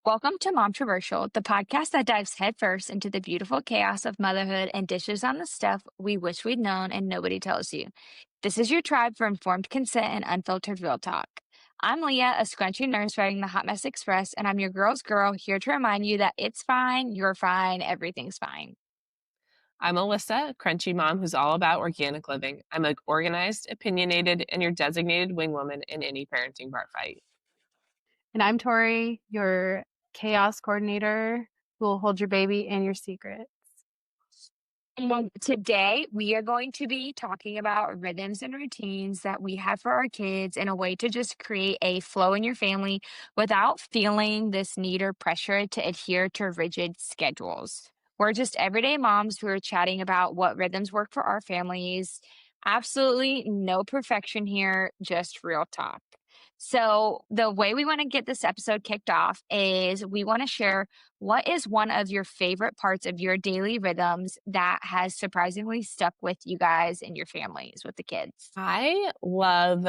Welcome to Momtroversial, the podcast that dives headfirst into the beautiful chaos of motherhood and dishes on the stuff we wish we'd known and nobody tells you. This is your tribe for informed consent and unfiltered real talk. I'm Leah, a scrunchy nurse writing the Hot Mess Express, and I'm your girl's girl here to remind you that it's fine, you're fine, everything's fine. I'm Alyssa, a crunchy mom who's all about organic living. I'm like organized, opinionated, and your designated wing woman in any parenting bar fight. And I'm Tori, your chaos coordinator who will hold your baby and your secrets. And today we are going to be talking about rhythms and routines that we have for our kids in a way to just create a flow in your family without feeling this need or pressure to adhere to rigid schedules. We're just everyday moms who are chatting about what rhythms work for our families. Absolutely no perfection here, just real talk. So, the way we want to get this episode kicked off is we want to share what is one of your favorite parts of your daily rhythms that has surprisingly stuck with you guys and your families with the kids? I love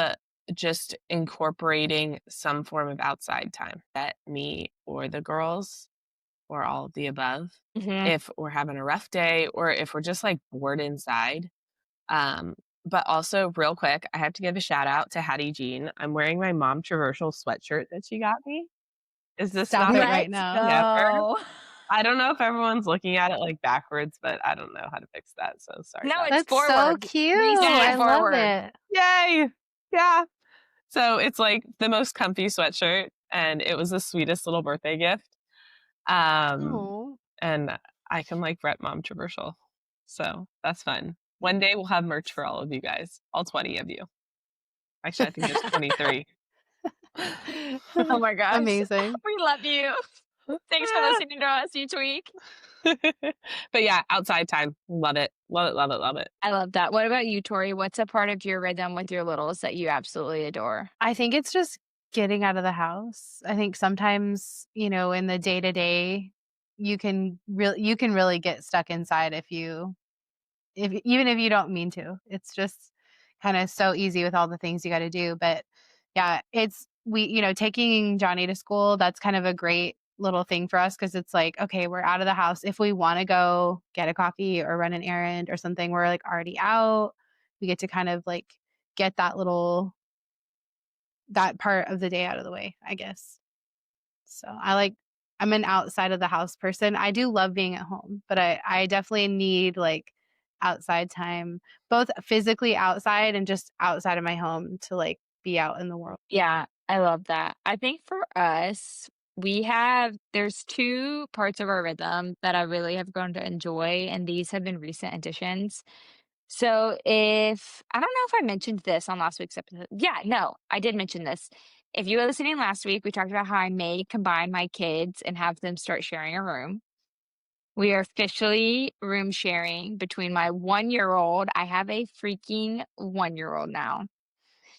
just incorporating some form of outside time that me or the girls or all of the above, Mhm. if we're having a rough day or if we're just like bored inside. Um, but also, real quick, I have to give a shout out to Hattie Jean. I'm wearing my mom traversal sweatshirt that she got me. Is this Stop not it the right Let's now. ever? go. I don't know if everyone's looking at it like backwards, but I don't know how to fix that. So sorry, No, guys. it's That's so forward. cute. Recent I and love forward. it. Yay. Yeah. So it's like the most comfy sweatshirt, and it was the sweetest little birthday gift. Oh. And I can like rep Mom Traversal. So that's fun. One day we'll have merch for all of you guys, all 20 of you. Actually, I think there's 23. Oh my gosh. Amazing. We love you. Thanks for listening to us each week. But yeah, outside time. Love it. Love it. Love it. Love it. I love that. What about you, Tori? What's a part of your rhythm with your littles that you absolutely adore? I think it's just getting out of the house. I think sometimes, in the day to day, you can really get stuck inside if even if you don't mean to. It's just kind of so easy with all the things you got to do. But yeah, taking Johnny to school, that's kind of a great little thing for us because it's like, okay, we're out of the house. If we want to go get a coffee or run an errand or something, we're like already out. We get to kind of like get that part of the day out of the way, I guess. So I'm an outside of the house person. I do love being at home, but I definitely need like outside time, both physically outside and just outside of my home to like be out in the world. Yeah, I love that. I think for us, there's two parts of our rhythm that I really have grown to enjoy, and these have been recent additions. So I don't know if I mentioned this on last week's episode. Yeah, no, I did mention this. If you were listening last week, we talked about how I may combine my kids and have them start sharing a room. We are officially room sharing between my 1-year-old. I have a freaking 1-year-old now.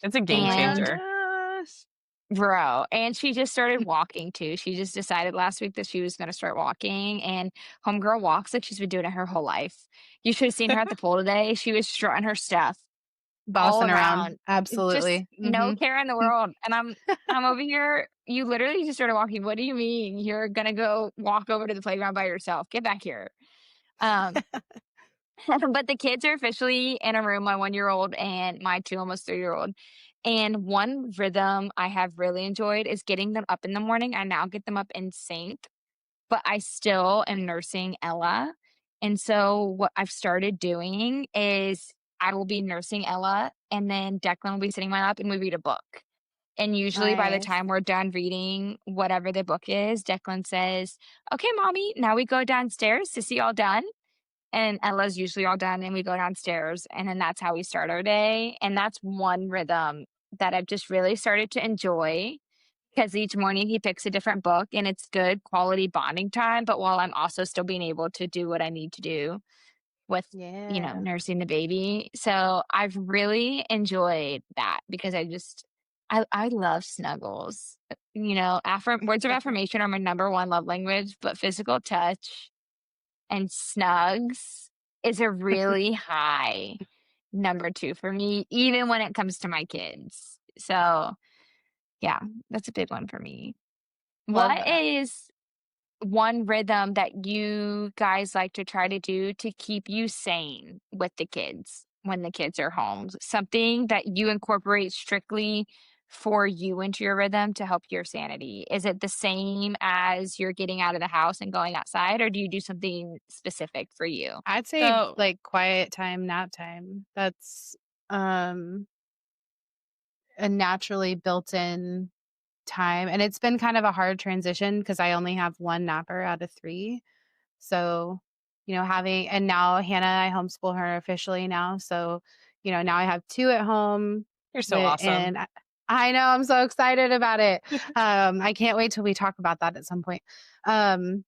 It's a game Oh my And changer. gosh. bro, and she just started walking too. She just decided last week that she was going to start walking, and homegirl walks like she's been doing it her whole life. You should have seen her at the pool today. She was strutting her stuff all Bossing around. around. Just Absolutely. no care in the world. And I'm over here. You literally just started walking. What do you mean you're gonna go walk over to the playground by yourself? Get back here. Um, but the kids are officially in a room, my 1-year-old and my 2 almost 3-year-old. And one rhythm I have really enjoyed is getting them up in the morning. I now get them up in sync, but I still am nursing Ella. And so what I've started doing is I will be nursing Ella, and then Declan will be sitting in my lap and we read a book. And usually by the Nice. time we're done reading whatever the book is, Declan says, "Okay, mommy, now we go downstairs to see all done." And Ella's usually all done, and we go downstairs, and then that's how we start our day. And that's one rhythm that I've just really started to enjoy because each morning he picks a different book, and it's good quality bonding time. But while I'm also still being able to do what I need to do with, Yeah. nursing the baby. So I've really enjoyed that because I love snuggles. Words of affirmation are my number one love language, but physical touch and snugs is a really high number 2 for me, even when it comes to my kids. So, yeah, that's a big one for me. Love What that. is one rhythm that you guys like to try to do to keep you sane with the kids when the kids are home? Something that you incorporate strictly for you into your rhythm to help your sanity. Is it the same as you're getting out of the house and going outside, or do you do something specific for you? I'd say So like quiet time, nap time. That's um a naturally built in time. And it's been kind of a hard transition because I only have one napper out of three. So, having, and now Hannah, I homeschool her officially now. So, now I have two at home you're so awesome. and I know I'm so excited about it. I can't wait till we talk about that at some point. Um,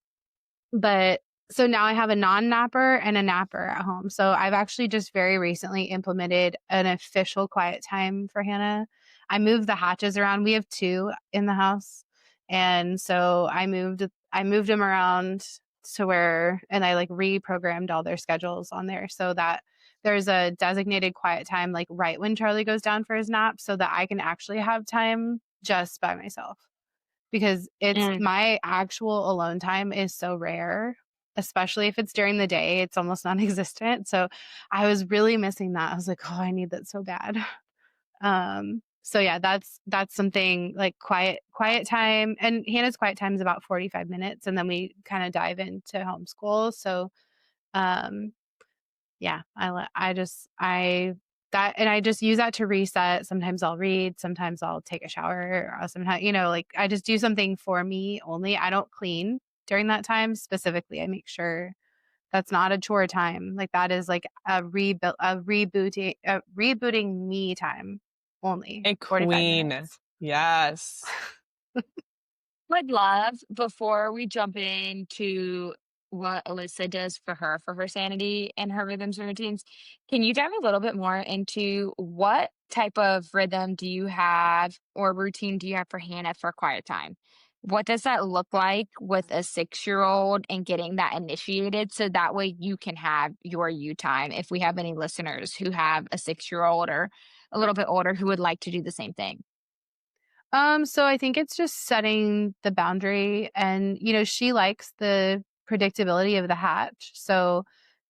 but so now I have a non-napper and a napper at home. So I've actually just very recently implemented an official quiet time for Hannah. I moved the hatches around. We have two in the house. And so I moved them around to where, and I like reprogrammed all their schedules on there so that there's a designated quiet time like right when Charlie goes down for his nap so that I can actually have time just by myself because it's Mm. my actual alone time is so rare, especially if it's during the day, it's almost non-existent. So I was really missing that. I was like, "Oh, I need that so bad." So yeah, that's something like quiet time, and Hannah's quiet time is about 45 minutes and then we kind of dive into homeschool. So um yeah, I just use that to reset. Sometimes I'll read, sometimes I'll take a shower, or sometimes, like I just do something for me only. I don't clean during that time specifically. I make sure that's not a chore time. Like that is like rebooting me time only, A 45 queen. minutes. Yes. Would love before we jump into what Alyssa does for her sanity and her rhythms and routines, can you dive a little bit more into what type of rhythm do you have or routine do you have for Hannah for quiet time? What does that look like with a 6-year-old and getting that initiated so that way you can have your you time if we have any listeners who have a 6-year-old or a little bit older who would like to do the same thing? So I think it's just setting the boundary and, she likes the predictability of the hatch. So,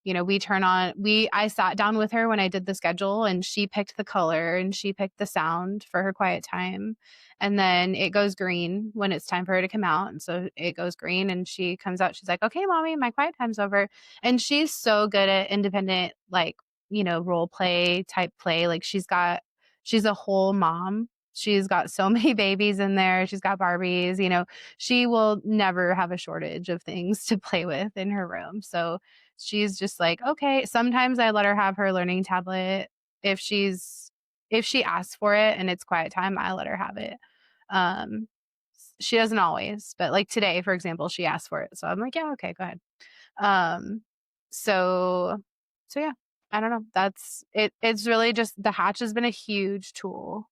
I sat down with her when I did the schedule and she picked the color and she picked the sound for her quiet time. And then it goes green when it's time for her to come out. And so it goes green and she comes out. She's like, "Okay, mommy, my quiet time's over." And she's so good at independent, like, role play type play. Like she's a whole mom. She's got so many babies in there. She's got Barbies, she will never have a shortage of things to play with in her room. So she's just like, okay. Sometimes I let her have her learning tablet if she asks for it and it's quiet time, I let her have it. Um she doesn't always, but like today, for example, she asked for it. So I'm like, yeah, okay, go ahead. Um so so yeah, I don't know. That's it. It's really just the hatch has been a huge tool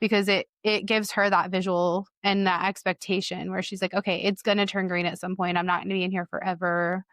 because it gives her that visual and that expectation where she's like, okay, it's going to turn green at some point. I'm not going to be in here forever.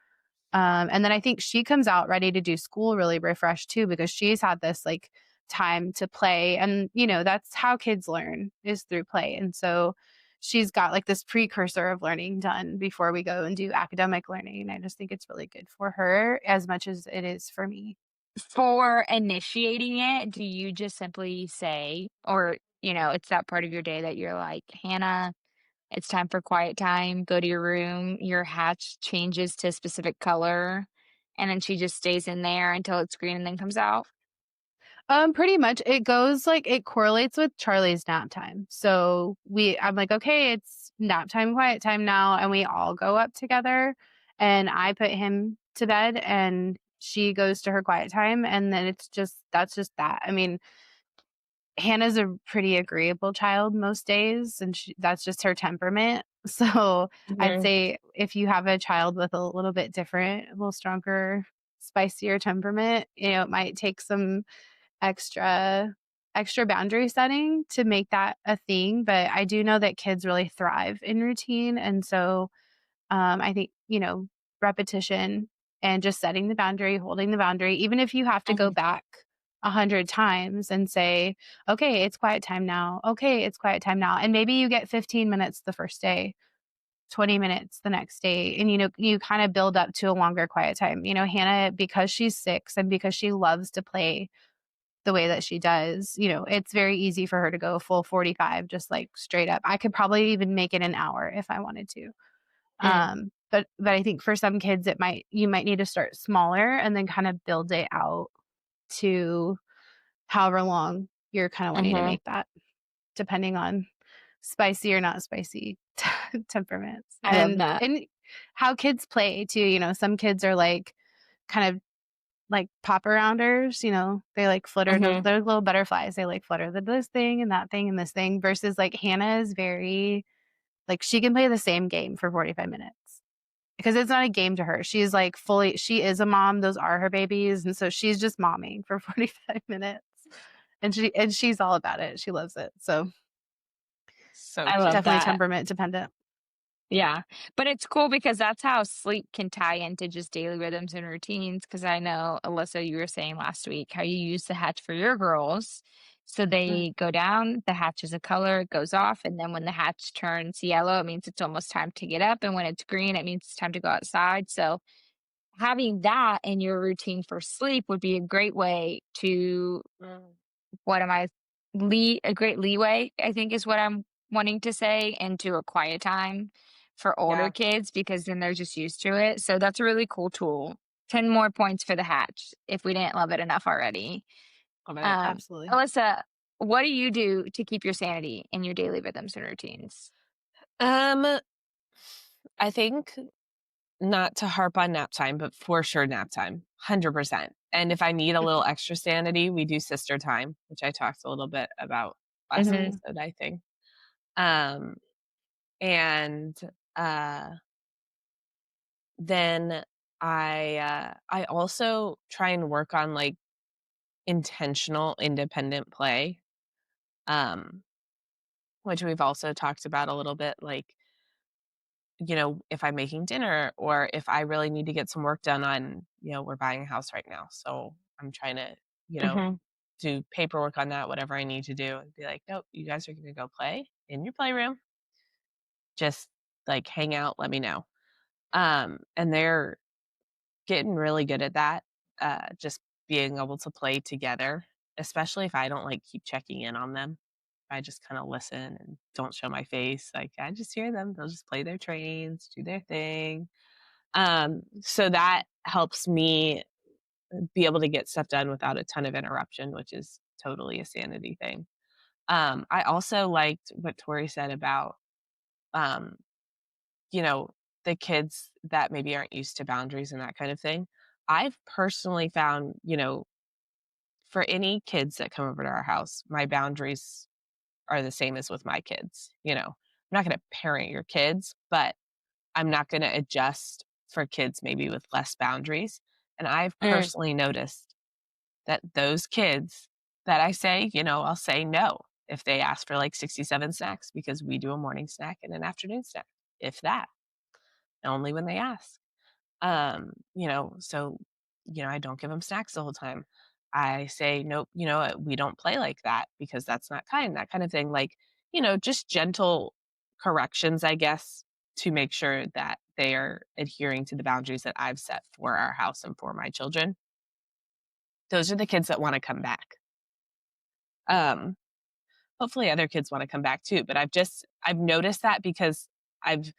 And then I think she comes out ready to do school really refreshed too, because she's had this like time to play. And, that's how kids learn is through play. And so she's got like this precursor of learning done before we go and do academic learning. And I just think it's really good for her as much as it is for me. For initiating it, do you just simply say, or, it's that part of your day that you're like, Hannah, it's time for quiet time, go to your room, your hatch changes to a specific color, and then she just stays in there until it's green and then comes out? Pretty much it goes like it correlates with Charlie's nap time. So I'm like, okay, it's nap time, quiet time now. And we all go up together and I put him to bed and she goes to her quiet time. And then that's just that. I mean, Hannah's a pretty agreeable child most days, and that's just her temperament. So I'd Mhm. say if you have a child with a little bit different, a little stronger, spicier temperament, it might take some extra boundary setting to make that a thing. But I do know that kids really thrive in routine. And so I think, repetition and just setting the boundary, holding the boundary, even if you have to go Mhm. back 100 times and say, okay, it's quiet time now. Okay, it's quiet time now. And maybe you get 15 minutes the first day. 20 minutes the next day. And, you kind of build up to a longer quiet time. Hannah, because she's 6 and because she loves to play the way that she does, it's very easy for her to go full 45, just like straight up. I could probably even make it an hour if I wanted to. But I think for some kids, you might need to start smaller and then kind of build it out to however long you're kind of wanting to make that, depending on spicy or not spicy temperaments I love that. and how kids play too. Some kids are like kind of like pop arounders, they like flutter. They're little butterflies. They like flutter this thing and that thing and this thing, versus like Hannah is very like, she can play the same game for 45 minutes because it's not a game to her. She's like she is a mom. Those are her babies. And so she's just momming for 45 minutes and she's all about it. She loves it. So So I cute. love definitely that. temperament dependent. Yeah. But it's cool because that's how sleep can tie into just daily rhythms and routines. Because I know, Alyssa, you were saying last week how you use the hatch for your girls. So they go down, the hatch is a color, it goes off. And then when the hatch turns yellow, it means it's almost time to get up. And when it's green, it means it's time to go outside. So having that in your routine for sleep would be a great way to, what am I, a great leeway, I think is what I'm wanting to say, into a quiet time for older Yeah. kids, because then they're just used to it. So that's a really cool tool. 10 more points for the hatch if we didn't love it enough already. Love it. Absolutely. Alyssa, what do you do to keep your sanity in your daily rhythms and routines? I think not to harp on nap time, but for sure nap time, 100%. And if I need a little extra sanity, we do sister time, which I talked a little bit about last episode, I think. And then I also try and work on like intentional independent play, which we've also talked about a little bit, like, if I'm making dinner or if I really need to get some work done on, we're buying a house right now. So I'm trying to, do paperwork on that, whatever I need to do, and be like, nope, you guys are going to go play in your playroom. Just like hang out, let me know. And they're getting really good at that. Just being able to play together, especially if I don't like keep checking in on them. I just kind of listen and don't show my face. Like I just hear them. They'll just play their trains, do their thing. So that helps me be able to get stuff done without a ton of interruption, which is totally a sanity thing. I also liked what Tori said about, um, you know, the kids that maybe aren't used to boundaries and that kind of thing. I've personally found, for any kids that come over to our house, my boundaries are the same as with my kids. I'm not going to parent your kids, but I'm not going to adjust for kids maybe with less boundaries. And I've personally noticed that those kids that I say, I'll say no if they ask for like 67 snacks, because we do a morning snack and an afternoon snack, if that, only when they ask. So, I don't give them snacks the whole time. I say, nope, we don't play like that because that's not kind, that kind of thing. Like, just gentle corrections, I guess, to make sure that they are adhering to the boundaries that I've set for our house and for my children. Those are the kids that want to come back. Um, Hopefully other kids want to come back too, but I've noticed that because I've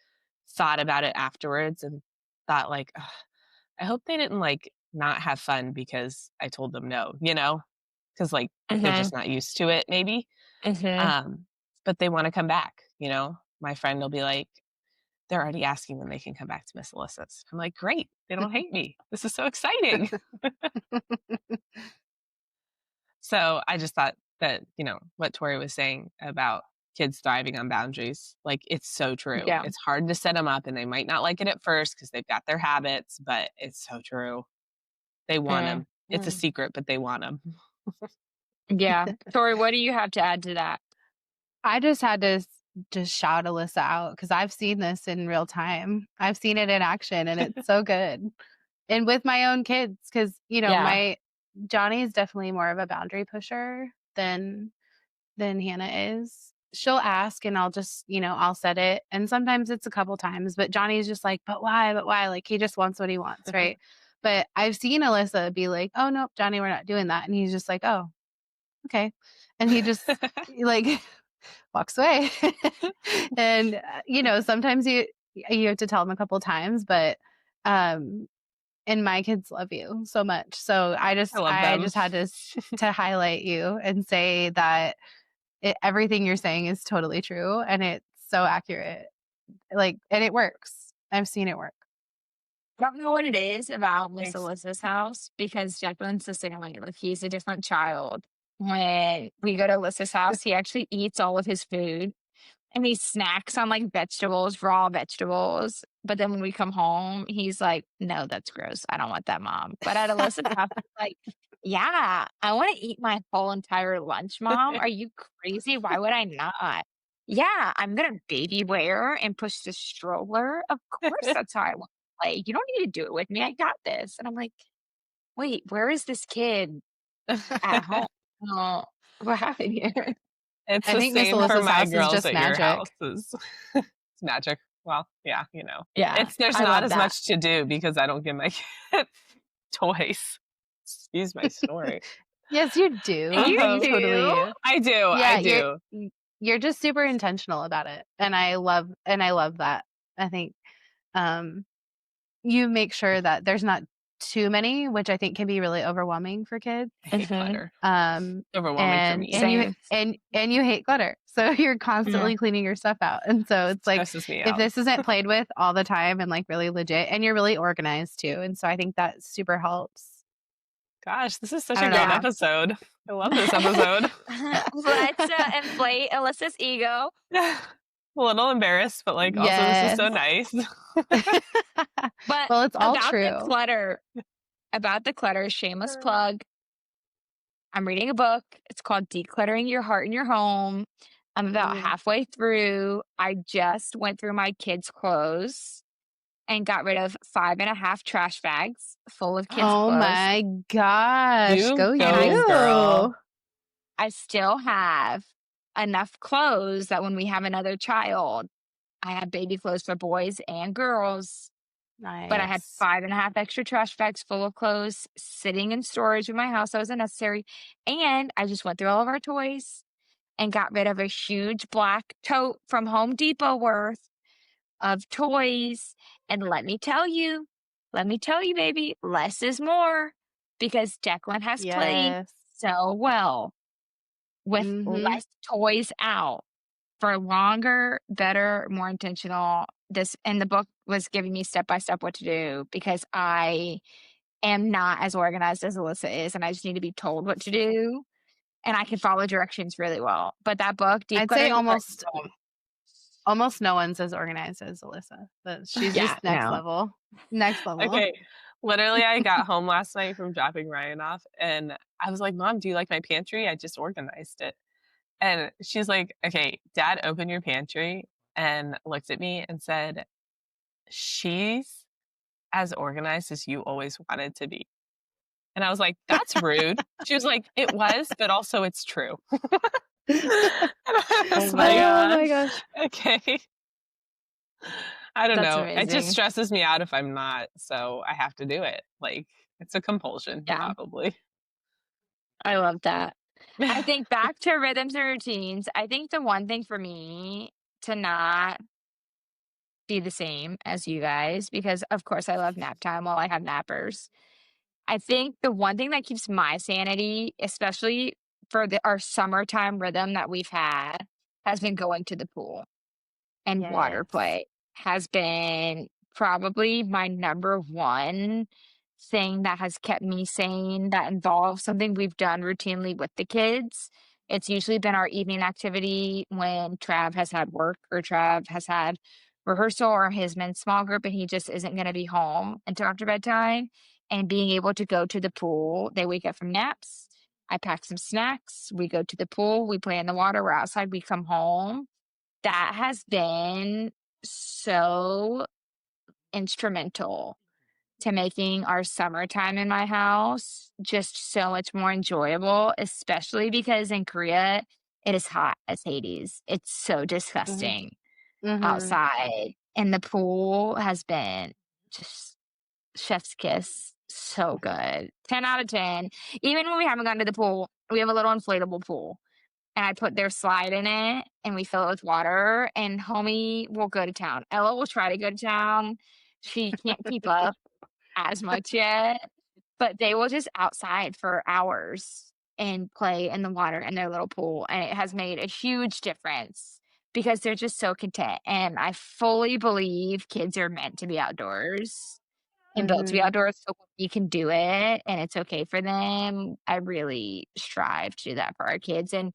thought about it afterwards and thought like, "Ugh, I hope they didn't like not have fun because I told them no, because like they're just not used to it maybe. But they want to come back, My friend will be like, they're already asking when they can come back to Miss Alyssa's. I'm like, great, they don't hate me. This is so exciting. So I just thought that, what Tori was saying about kids thriving on boundaries, like it's so true. Yeah. It's hard to set them up and they might not like it at first because they've got their habits, but it's so true. They want them. It's a secret, but they want them. Yeah. Tori, what do you have to add to that? I just had to just shout Alyssa out because I've seen this in real time. I've seen it in action and it's so good. And with my own kids, because, my Johnny is definitely more of a boundary pusher than Hannah is. she'll ask and I'll just, I'll set it. And sometimes it's a couple times, but Johnny's just like, but why? But why? Like he just wants what he wants, right? But I've seen Alyssa be like, oh nope, Johnny, we're not doing that. And he's just like, oh, okay. And he just like walks away. And sometimes you have to tell him a couple times, but and my kids love you so much. So I love I them. just had to highlight you and say that everything you're saying is totally true and it's so accurate. Like, and it works. I've seen it work. I don't know what it is about Miss Thanks. Alyssa's house because Jacqueline's the same way. Like he's a different child. When we go to Alyssa's house, he actually eats all of his food and he snacks on like vegetables, raw vegetables. But then when we come home, he's like, no, that's gross. I don't want that, mom. But at Alyssa's house, he's like, yeah, I want to eat my whole entire lunch, mom. Are you crazy? Why would I not? Yeah, I'm gonna baby wear and push the stroller. Of course, that's how I want to play. You don't need to do it with me. I got this. And I'm like, wait, where is this kid at home? Oh, what happened here? It's I the think Miss same for Alyssa's my house is girls just at your magic. houses. It's magic. Well, yeah, Yeah, there's I not love as that. much to do because I don't give my kid toys. Excuse my story. Yes, you do. You You Um, totally do? do. I do. I Yeah, do. you're just super intentional about it. And I love that. I think um you make sure that there's not too many, which I think can be really overwhelming for kids. I hate Mhm. clutter. Um Overwhelming for me. and you Same. and you hate clutter. So you're Yeah. constantly cleaning your stuff out. And so it's like Stresses me if out. this isn't played with all the time and like really legit and you're really organized too. And so I think that super helps. Gosh, this is such I a don't great know. Yeah. episode. I love this episode. Let's inflate Alyssa's ego. A little embarrassed, but like also this is Yes. so nice. But Well, it's all about the true. clutter, shameless plug. I'm reading a book. It's called Decluttering Your Heart and Your Home. I'm about Ooh. halfway through. I just went through my kids' clothes and got rid of 5.5 trash bags full of kids' Oh clothes. my gosh. You Go And go, girl. I still have enough clothes that when we have another child, I have baby clothes for boys and girls. But I had Nice. 5.5 extra trash bags full of clothes sitting in storage in my house that was unnecessary. And I just went through all of our toys and got rid of a huge black tote from Home Depot worth of toys. And let me tell you, baby, less is more because Declan has played Yes. so well with Mhm. less toys out for longer, better, more intentional. This and the book was giving me step by step what to do because I am not as organized as Alyssa is, and I just need to be told what to do, and I can follow directions really well. But that book, I'd say Decluttering Your Heart and almost no one's as organized as Alyssa. But she's Yeah, just next no. level. Next level. Okay. Literally, I got home last night from dropping Ryan off and I was like, Mom, do you like my pantry? I just organized it. And she's like, okay, Dad, open your pantry and looked at me and said, she's as organized as you always wanted to be. And I was like, that's rude. She was like, it was, but also it's true. And I Oh was my like, Oh my gosh. gosh. okay. I don't That's know. It just amazing. stresses me out if I'm not, so I have to do it. Like, it's a compulsion, Yeah, probably. I love that. I think back to rhythms and routines, I think the one thing for me to not be the same as you guys, because of course I love nap time while I have nappers. I think the one thing that keeps my sanity, especially for our summertime rhythm that we've had, has been going to the pool and water Yes. play has been probably my number one thing that has kept me sane that involves something we've done routinely with the kids. It's usually been our evening activity when Trav has had work or Trav has had rehearsal or his men's small group and he just isn't going to be home until after bedtime. And being able to go to the pool, they wake up from naps. I pack some snacks. We go to the pool. We play in the water. We're outside. We come home. That has been so instrumental to making our summertime in my house just so much more enjoyable, especially because in Korea, it is hot as Hades. It's so Mhm. disgusting Mhm. outside. And the pool has been just chef's kiss. So good. 10 out of 10. Even when we haven't gone to the pool, we have a little inflatable pool. And I put their slide in it and we fill it with water. And homie will go to town. Ella will try to go to town. She can't keep up as much yet, but they will just outside for hours and play in the water in their little pool, and it has made a huge difference because they're just so content, and I fully believe kids are meant to be outdoors and built to be Mhm. outdoors, so when you can do it and it's okay for them, I really strive to do that for our kids, and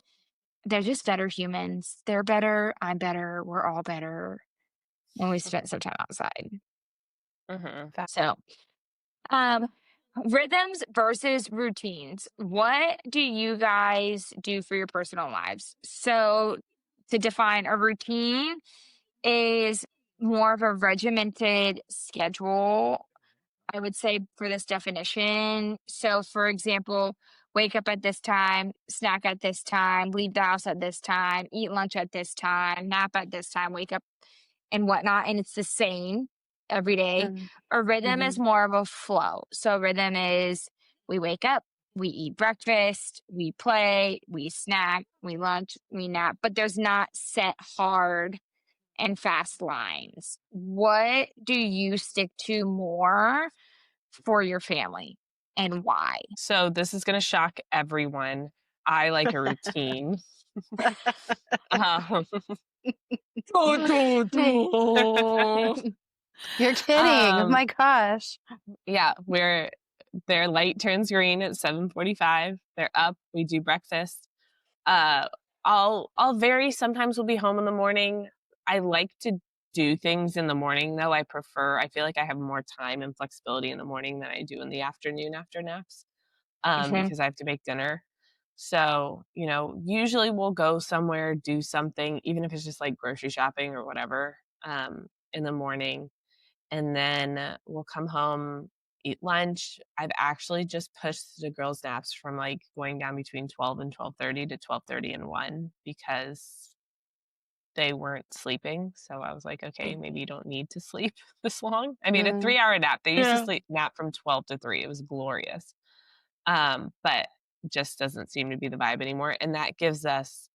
they're just better humans. They're better, I'm better, we're all better when we spend some time outside. Mhm. So Um, rhythms versus routines. What do you guys do for your personal lives? So, to define a routine is more of a regimented schedule, I would say, for this definition. So, for example, wake up at this time, snack at this time, leave the house at this time, eat lunch at this time, nap at this time, wake up and whatnot, and it's the same every day. Mhm. A rhythm is Mhm. more of a flow. So rhythm is we wake up, we eat breakfast, we play, we snack, we lunch, we nap, but there's not set hard and fast lines. What do you stick to more for your family and why? So this is gonna shock everyone. I like a routine. Um, You're kidding. Oh um, my gosh. yeah, their light turns green at 7:45. They're up, we do breakfast. Uh, I'll vary. Sometimes we'll be home in the morning. I like to do things in the morning, though. I feel like I have more time and flexibility in the morning than I do in the afternoon after naps, Mhm. because I have to make dinner. So, usually we'll go somewhere, do something, even if it's just like grocery shopping or whatever, in the morning. And then we'll come home, eat lunch. I've actually just pushed the girls' naps from like going down between 12 and 12:30 to 12:30 and 1 because they weren't sleeping. So I was like, okay, maybe you don't need to sleep this long. I mean, a Mhm. 3-hour nap. They used to Yeah. sleep nap from 12 to 3. It was glorious. But just doesn't seem to be the vibe anymore. And that gives us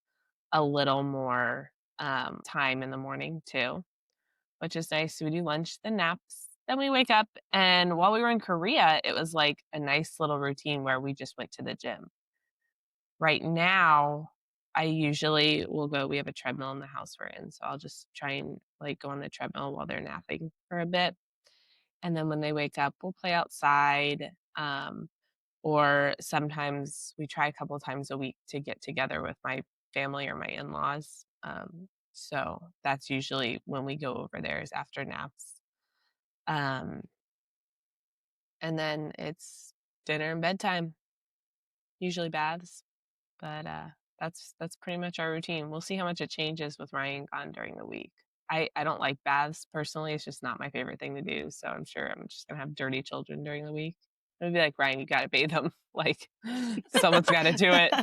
a little more time in the morning too, which is nice. We do lunch, then naps, then we wake up. And while we were in Korea, it was like a nice little routine where we just went to the gym. Right now, I usually will go, we have a treadmill in the house we're in. So I'll just try and like go on the treadmill while they're napping for a bit. And then when they wake up, we'll play outside. Or sometimes we try a couple of times a week to get together with my family or my in-laws. So that's usually when we go over there is after naps. Um, and then it's dinner and bedtime, usually baths. But that's pretty much our routine. We'll see how much it changes with Ryan gone during the week. I don't like baths personally. It's just not my favorite thing to do. So I'm sure I'm just gonna have dirty children during the week. It'll be like, Ryan, you gotta bathe them. Like someone's gotta do it.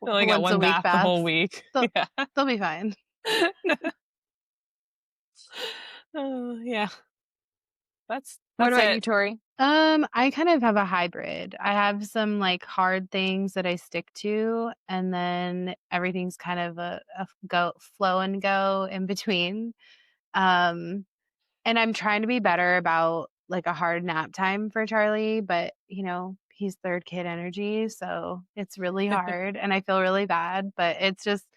You only got Once a one week bath the whole baths. week. They'll, Yeah. they'll be fine. Oh, yeah. What That's about it. you, Tori? I kind of have a hybrid. I have some like hard things that I stick to, and then everything's kind of a go flow and go in between. Um, and I'm trying to be better about like a hard nap time for Charlie, but he's third kid energy, so it's really hard and I feel really bad, but it's just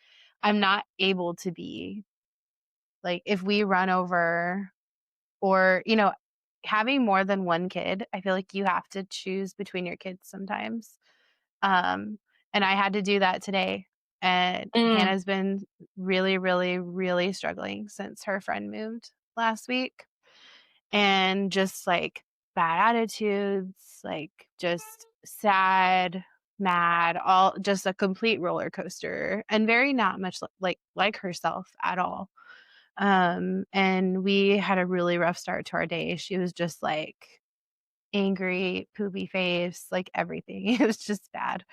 I'm not able to be like if we run over or having more than one kid, I feel like you have to choose between your kids sometimes. Um, and I had to do that today. And Mm, Hannah's been really, really, really struggling since her friend moved last week. And just like bad attitudes, like just sad, mad, all just a complete roller coaster and very not much like herself at all. And we had a really rough start to our day. She was just like angry, poopy face, like everything. It was just bad.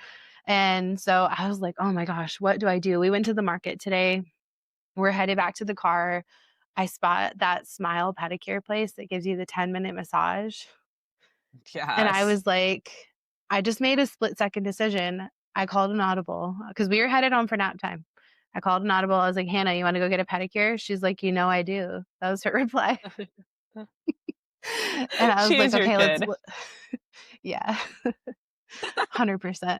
And so I was like, oh my gosh, what do I do? We went to the market today. We're headed back to the car. I spot that Smile pedicure place that gives you the 10-minute massage. And I Yes. was like, I just made a split-second decision. I called an audible because we were headed home for nap time. I called an audible. I was like, Hannah, you want to go get a pedicure? She's like, you know, I do. That was her reply. And I was She like, is your okay, kid. yeah, 100%.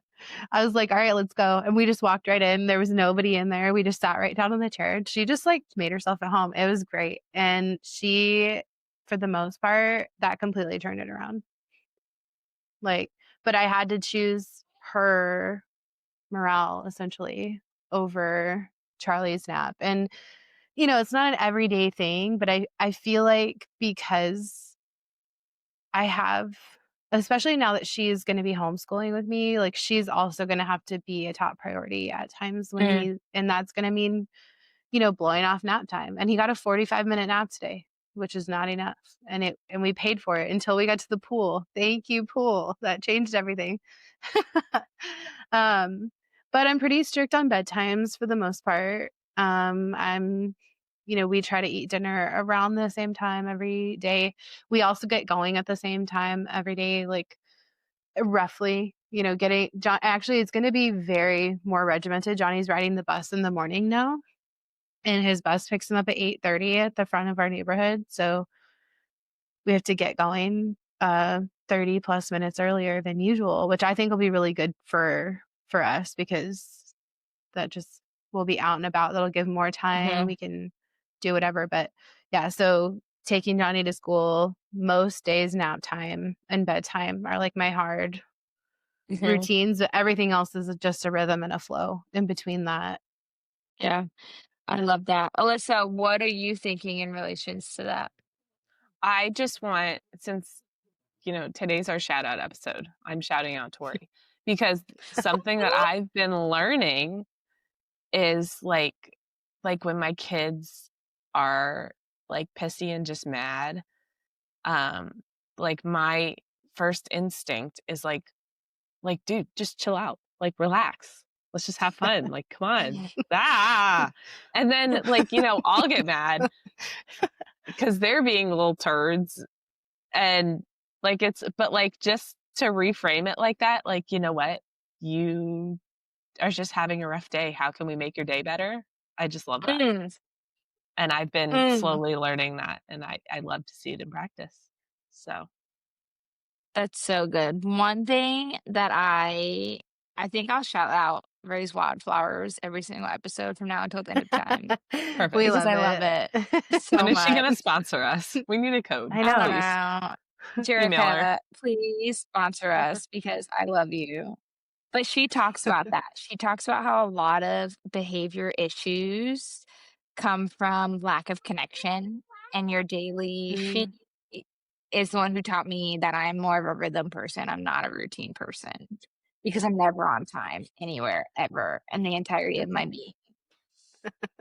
I was like, all right, let's go. And we just walked right in. There was nobody in there. We just sat right down on the chair. She just like made herself at home. It was great. And she, for the most part, that completely turned it around. Like, but I had to choose her morale essentially over Charlie's nap. And, you know, it's not an everyday thing, but I feel like because I have, especially now that she's going to be homeschooling with me, like she's also going to have to be a top priority at times when Mm. and that's going to mean, you know, blowing off nap time. And he got a 45-minute nap today, which is not enough. And we paid for it until we got to the pool. Thank you, pool. That changed everything. um, but I'm pretty strict on bedtimes for the most part. I'm you know, we try to eat dinner around the same time every day. We also get going at the same time every day, like roughly, you know, getting John. Actually, it's going to be very more regimented. Johnny's riding the bus in the morning now, and his bus picks him up at 8:30 at the front of our neighborhood. So we have to get going 30 plus minutes earlier than usual, which I think will be really good for us because that just will be out and about. That'll give more time. Mhm. We can do whatever. But yeah, so taking Johnny to school, most days nap time and bedtime are like my hard Mhm. routines. Everything else is just a rhythm and a flow in between that. Yeah, I love that. Alyssa, what are you thinking in relations to that? I just want, since, today's our shout out episode, I'm shouting out Tori because something that I've been learning is like when my kids are like pissy and just mad, um, like my first instinct is dude, just chill out, like relax. Let's just have fun. Like, come on. Ah. And then I'll get mad because they're being little turds and but just to reframe it like that, like, you know what? You are just having a rough day. How can we make your day better? I just love that. Mm, And I've been mm. slowly learning that, and I love to see it in practice. So, That's so good. One thing that I think I'll shout out Raise Wildflowers every single episode from now until the end of time We perfect. because love I love it. it so When is she gonna much. sponsor us? We need a code, I I don't know. please. know. Email her. Jerica, please sponsor us because I love you. But she talks about that. She talks about how a lot of behavior issues come from lack of connection in your daily. She Mm. is the one who taught me that I'm more of a rhythm person. I'm not a routine person because I'm never on time anywhere ever in the entirety of my being.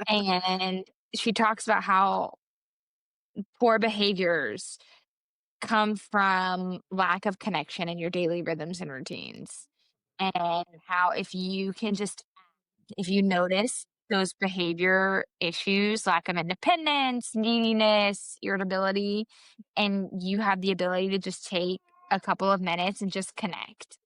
And she talks about how poor behaviors come from lack of connection in your daily rhythms and routines. And how if you notice those behavior issues, lack of independence, neediness, irritability, and you have the ability to just take a couple of minutes and just connect.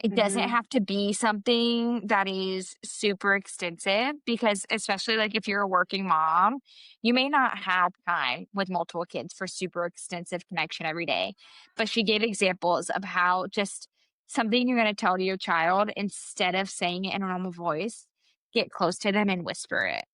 It doesn't Mhm. have to be something that is super extensive because, especially like if you're a working mom, you may not have time with multiple kids for super extensive connection every day. But she gave examples of how just something you're going to tell to your child, instead of saying it in a normal voice, get close to them and whisper it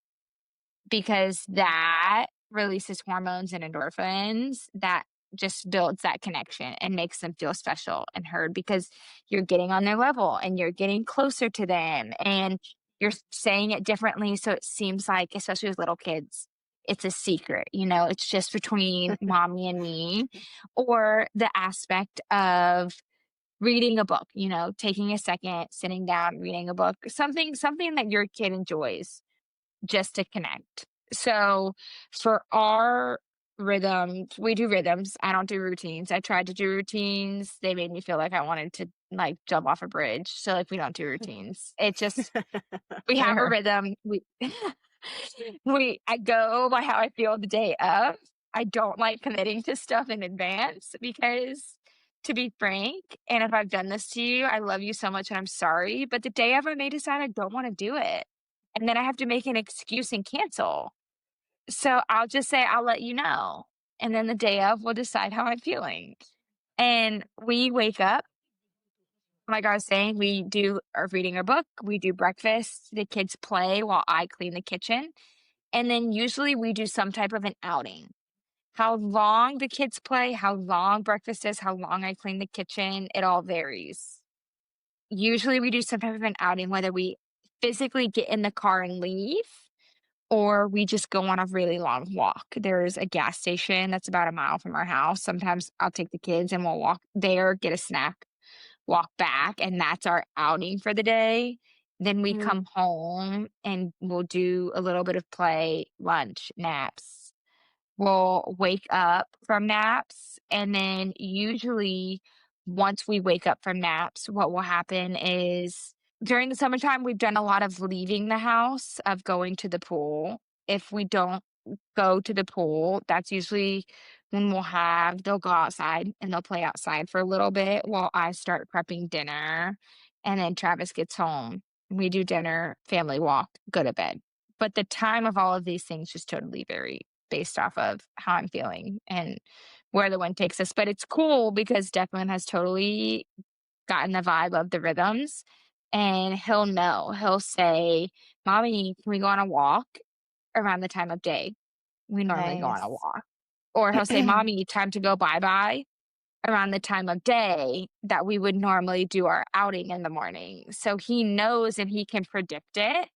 because that releases hormones and endorphins that just builds that connection and makes them feel special and heard because you're getting on their level and you're getting closer to them and you're saying it differently. So it seems like, especially with little kids, it's a secret, it's just between mommy and me. Or the aspect of reading a book, taking a second, sitting down, reading a book, something that your kid enjoys just to connect. So for our rhythms. We do rhythms. I don't do routines. I tried to do routines. They made me feel like I wanted to like jump off a bridge. So like we don't do routines. It just we have a Fair. rhythm. We I go by how I feel the day of. I don't like committing to stuff in advance because to be frank, and if I've done this to you, I love you so much and I'm sorry, but the day of I may decide I don't want to do it. And then I have to make an excuse and cancel. So I'll just say, I'll let you know. And then the day of, we'll decide how I'm feeling. And we wake up, like I was saying, we do our reading a book, we do breakfast, the kids play while I clean the kitchen. And then usually we do some type of an outing. How long the kids play, how long breakfast is, how long I clean the kitchen, it all varies. Usually we do some type of an outing, whether we physically get in the car and leave or we just go on a really long walk. There's a gas station that's about a mile from our house. Sometimes I'll take the kids and we'll walk there, get a snack, walk back, and that's our outing for the day. Then we Mm, come home and we'll do a little bit of play, lunch, naps. We'll wake up from naps, and then usually once we wake up from naps, what will happen is during the summertime, we've done a lot of leaving the house, of going to the pool. If we don't go to the pool, that's usually when they'll go outside and they'll play outside for a little bit while I start prepping dinner. And then Travis gets home. We do dinner, family walk, go to bed. But the time of all of these things just totally vary based off of how I'm feeling and where the wind takes us. But it's cool because Declan has totally gotten the vibe of the rhythms and he'll know. He'll say, Mommy, can we go on a walk around the time of day? We normally go on a nice. walk. Or he'll say, Mommy, time to go bye bye around the time of day that we would normally do our outing in the morning. So he knows and he can predict it.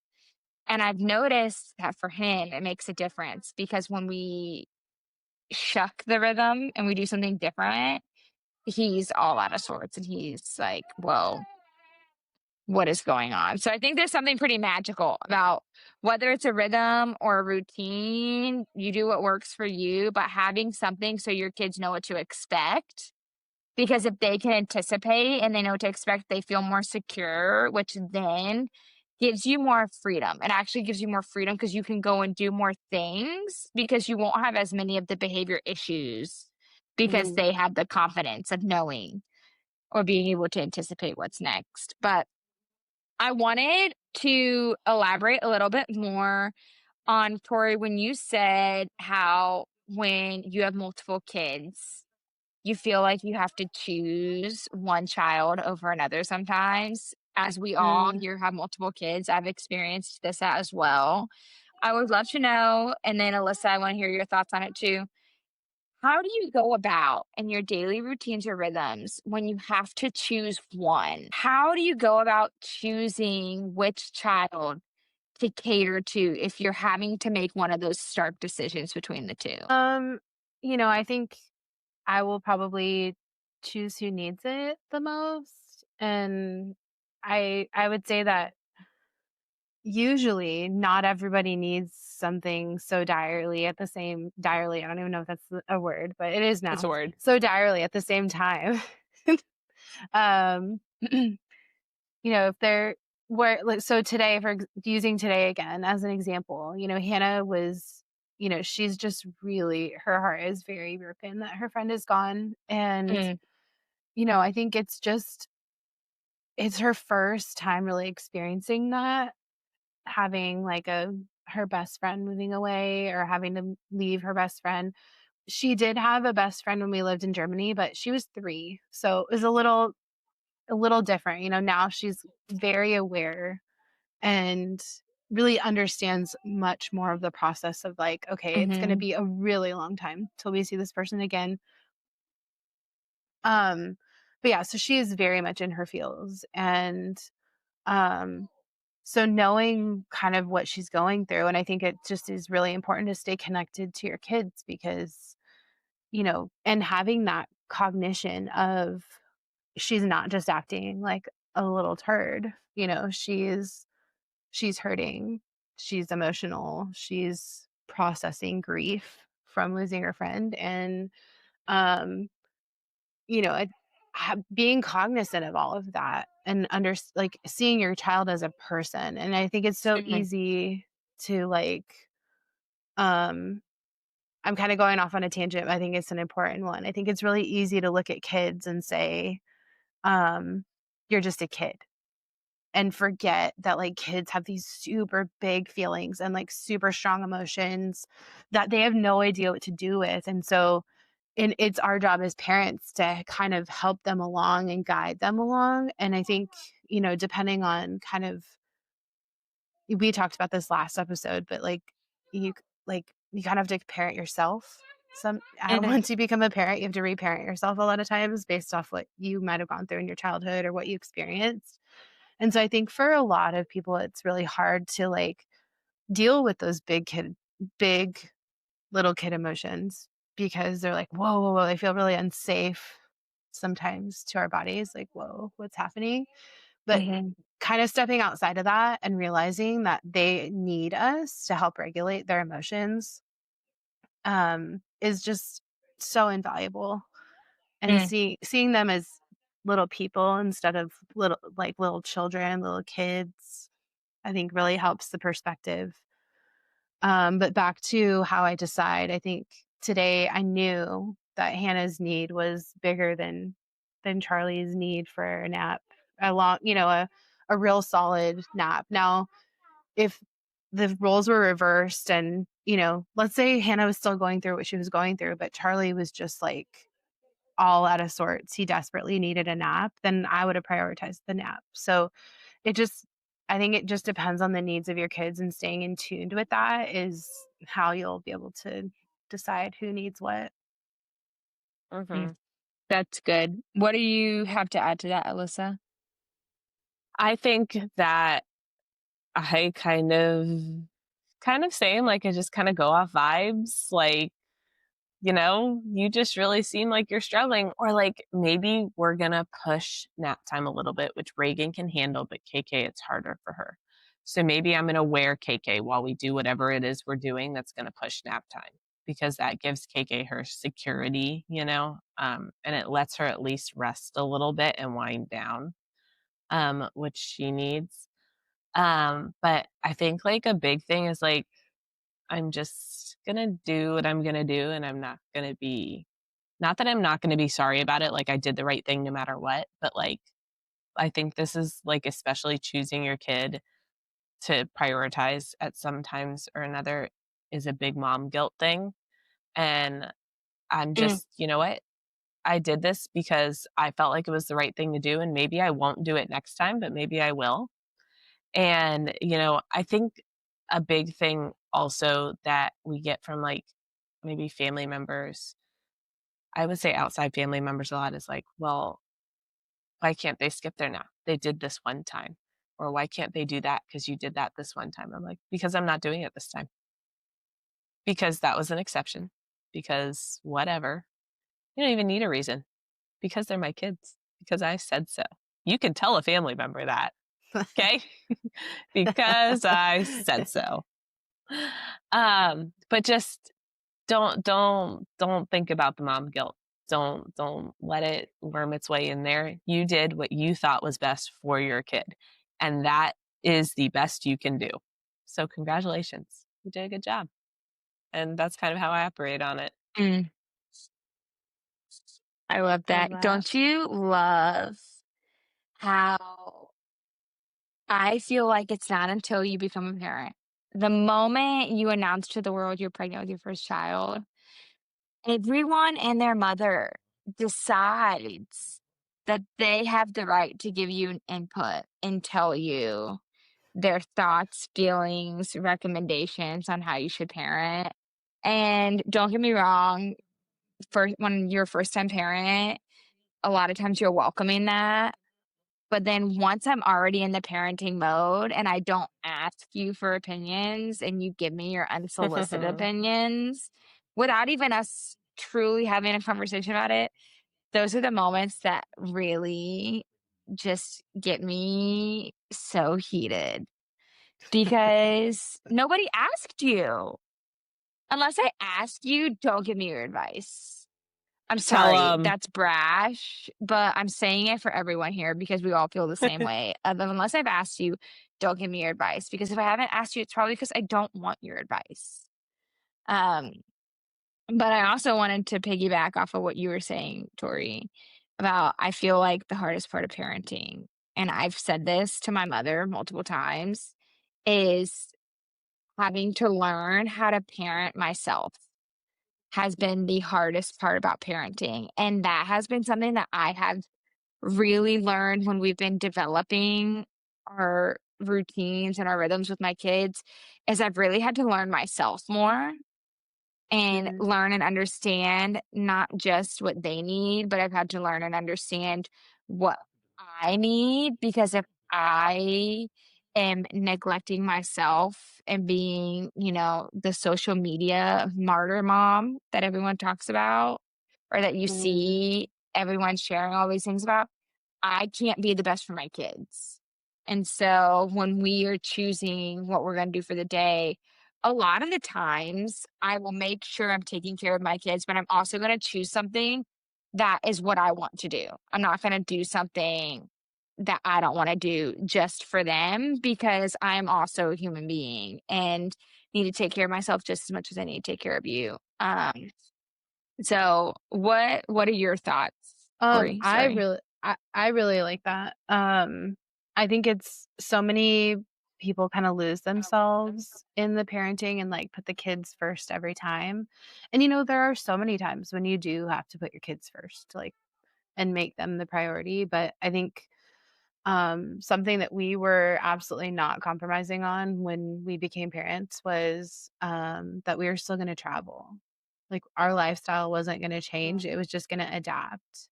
And I've noticed that for him, it makes a difference because when we shuck the rhythm and we do something different, he's all out of sorts and he's like, whoa, what is going on? So I think there's something pretty magical about whether it's a rhythm or a routine, you do what works for you, but having something so your kids know what to expect. Because if they can anticipate and they know what to expect, they feel more secure, which then gives you more freedom. It actually gives you more freedom because you can go and do more things because you won't have as many of the behavior issues because Mhm. they have the confidence of knowing or being able to anticipate what's next. But I wanted to elaborate a little bit more on Tori when you said how when you have multiple kids, you feel like you have to choose one child over another sometimes. As we all Mm. here have multiple kids, I've experienced this as well. I would love to know, and then Alyssa, I want to hear your thoughts on it too. How do you go about in your daily routines or rhythms when you have to choose one? How do you go about choosing which child to cater to if you're having to make one of those stark decisions between the two? Um, I think I will probably choose who needs it the most. And I would say that usually not everybody needs something so direly, I don't even know if that's a word, but it is It's now. a word. So direly at the same time. um if they're where like so today using today again as an example, Hannah was, she's just really her heart is very broken that her friend is gone. And Mm, I think it's her first time really experiencing that, having like her best friend moving away or having to leave her best friend. She did have a best friend when we lived in Germany, but she was 3. So it was a little different. Now she's very aware and really understands much more of the process of like, okay, it's going to mhm, be a really long time till we see this person again. Um, but yeah, so she is very much in her feels. And um, so knowing kind of what she's going through, and I think it just is really important to stay connected to your kids because, and having that cognition of she's not just acting like a little turd, she's hurting, she's emotional, she's processing grief. from losing her friend. And, um, you know, being cognizant of all of that and like seeing your child as a person. And I think it's so Mhm. easy to like, um, I'm kind of going off on a tangent. But I think it's an important one. I think it's really easy to look at kids and say, um, you're just a kid, and forget that like kids have these super big feelings and like super strong emotions that they have no idea what to do with. And so, and it's our job as parents to kind of help them along and guide them along. And I think, depending on kind of, we talked about this last episode, but you you kind of have to parent yourself. Mhm. Once you become a parent, you have to reparent yourself a lot of times based off what you might have gone through in your childhood or what you experienced. And so I think for a lot of people, it's really hard to like deal with those big little kid emotions, because they're like, whoa, whoa, whoa. They feel really unsafe sometimes to our bodies. Like, whoa, what's happening? But Mhm. kind of stepping outside of that and realizing that they need us to help regulate their emotions, is just so invaluable. And Mm. seeing them as little people instead of little children, little kids, I think really helps the perspective. But back to how I decide, I think today I knew that Hannah's need was bigger than Charlie's need for a nap, a long, a real solid nap. Now, if the roles were reversed and, let's say Hannah was still going through what she was going through, but Charlie was just like all out of sorts, he desperately needed a nap, then I would have prioritized the nap. So it just I think it just depends on the needs of your kids, and staying in tuned with that is how you'll be able to decide who needs what. Mm. Mhm. That's good. What do you have to add to that, Alyssa? I think that I kind of same, like, I just kinda go off vibes, like, you just really seem like you're struggling, or, like, maybe we're gonna push nap time a little bit, which Reagan can handle, but KK, it's harder for her. So maybe I'm gonna wear KK while we do whatever it is we're doing that's gonna push nap time, because that gives KK her security, and it lets her at least rest a little bit and wind down, which she needs. But I think, like, a big thing is, like, I'm just gonna do what I'm gonna do, and I'm not gonna be not that I'm not gonna be sorry about it, like, I did the right thing no matter what, but, like, I think this is, like, especially choosing your kid to prioritize at some times or another is a big mom guilt thing, and I'm Mm. just, you know what? I did this because I felt like it was the right thing to do, and maybe I won't do it next time, but maybe I will. And, I think a big thing also that we get from, like, maybe family members, I would say outside family members a lot, is like, "Well, why can't they skip their nap? They did this one time." Or, "Why can't they do that? Because you did that this one time." I'm like, "Because I'm not doing it this time. Because that was an exception. Because whatever. You don't even need a reason. Because they're my kids. Because I said so." You can tell a family member that, okay? Because I said so. But just don't think about the mom guilt. Don't let it worm its way in there. You did what you thought was best for your kid, and that is the best you can do. So congratulations. You did a good job. And that's kind of how I operate on it. Mm. I love Love that. that. Don't you love how I feel like it's not until you become a parent. The moment you announce to the world you're pregnant with your first child, everyone and their mother decides that they have the right to give you an input and tell you their thoughts, feelings, recommendations on how you should parent. And don't get me wrong, when you're a first time parent, a lot of times you're welcoming that. But then once I'm already in the parenting mode and I don't ask you for opinions and you give me your unsolicited opinions without even us truly having a conversation about it, those are the moments that really just get me so heated because nobody asked you. unless I ask you, don't give me your advice. I'm Tell sorry, them. that's brash, but I'm saying it for everyone here because we all feel the same way. Unless I've asked you, don't give me your advice, because if I haven't asked you, it's probably because I don't want your advice. Um, but I also wanted to piggyback off of what you were saying, Tori, about I feel like the hardest part of parenting, and I've said this to my mother multiple times, is having to learn how to parent myself has been the hardest part about parenting. And that has been something that I have really learned when we've been developing our routines and our rhythms with my kids, is I've really had to learn myself more and Mhm. learn and understand not just what they need, but I've had to learn and understand what I need, because if I am neglecting myself and being, the social media martyr mom that everyone talks about, or that you Mhm. see everyone sharing all these things about, I can't be the best for my kids. And so when we are choosing what we're going to do for the day, a lot of the times I will make sure I'm taking care of my kids, but I'm also going to choose something that is what I want to do. I'm not going to do something that I don't want to do just for them, because I'm also a human being and need to take care of myself just as much as I need to take care of you. So what are your thoughts, Tori? I Sorry. really I really like that. I think it's so many people kind of lose themselves in the parenting and like put the kids first every time. And there are so many times when you do have to put your kids first, like, and make them the priority. But I think something that we were absolutely not compromising on when we became parents was that we were still going to travel. Like our lifestyle wasn't going to change. It was just going to adapt.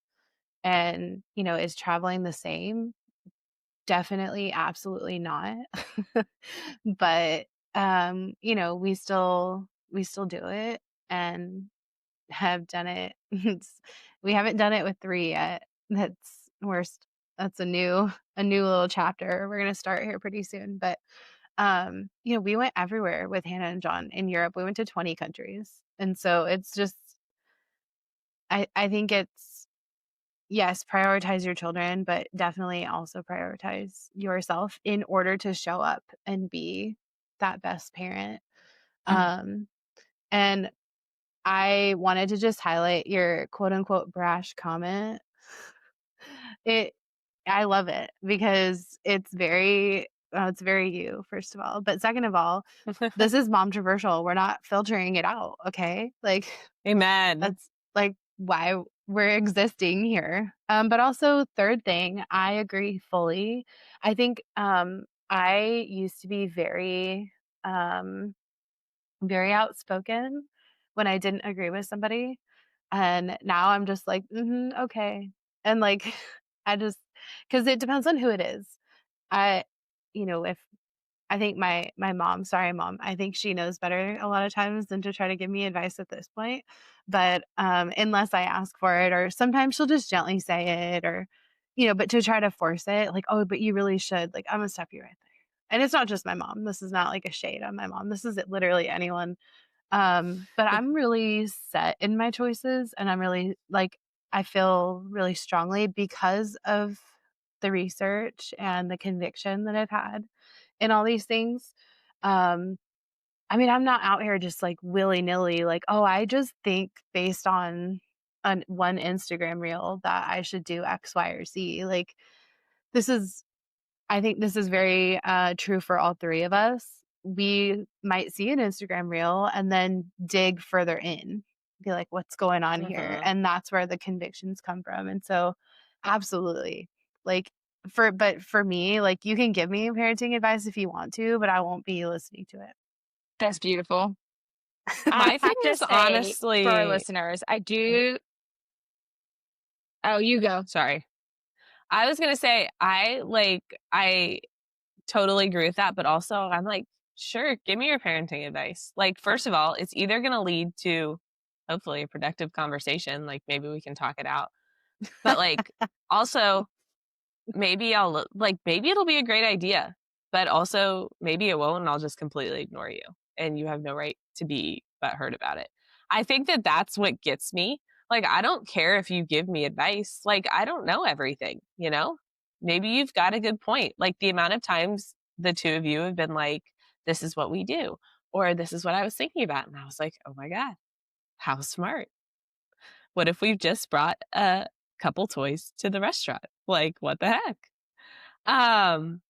And, is traveling the same? Definitely, absolutely not. But, we still do it and have done it. We haven't done it with 3 yet. That's a new little chapter. We're gonna start here pretty soon. But, we went everywhere with Hannah and John in Europe. We went to 20 countries. And so it's just I think it's, yes, prioritize your children, but definitely also prioritize yourself in order to show up and be that best parent. Um, and I wanted to just highlight your quote unquote brash comment. It I love it because it's very you, first of all. But second of all, this is mom controversial. We're not filtering it out, okay? Like, Amen. that's like why we're existing here. But also, third thing, I agree fully. I think I used to be very outspoken when I didn't agree with somebody. And now I'm just like, okay. And like, I just, because it depends on who it is. I, if I think my mom, sorry mom, I think she knows better a lot of times than to try to give me advice at this point. But unless I ask for it, or sometimes she'll just gently say it, or but to try to force it, like, oh, but you really should, like, I'm gonna stop you right there. And it's not just my mom. This is not like a shade on my mom. This is literally anyone. But I'm really set in my choices, and I'm really like I feel really strongly because of the research and the conviction that I've had in all these things. Um, I mean, I'm not out here just like willy-nilly, like, oh, I just think based on one Instagram reel that I should do X, Y, or Z. Like, this is I think this is very true for all three of us. We might see an Instagram reel and then dig further in, be like, what's going on here? Mhm. And that's where the convictions come from. And so, absolutely. Like, but for me, like, you can give me parenting advice if you want to, but I won't be listening to That's beautiful. I My thing have to is say for our honestly, listeners, I do. Oh, you go. sorry. I was gonna say I totally agree with that, but also I'm like, sure, give me your parenting advice. Like, first of all, it's either gonna lead to hopefully a productive conversation, like maybe we can talk it out. But like also maybe it'll be a great idea, but also maybe it won't and I'll just completely ignore you. And you have no right to be butthurt about it. I think that that's what gets me. Like, I don't care if you give me advice. Like, I don't know everything, you know? Maybe you've got a good point. Like, the amount of times the two of you have been like, this is what we do, or this is what I was thinking about. And I was like, oh my God, how smart. What if we've just brought a couple toys to the restaurant? Like, what the heck? Um,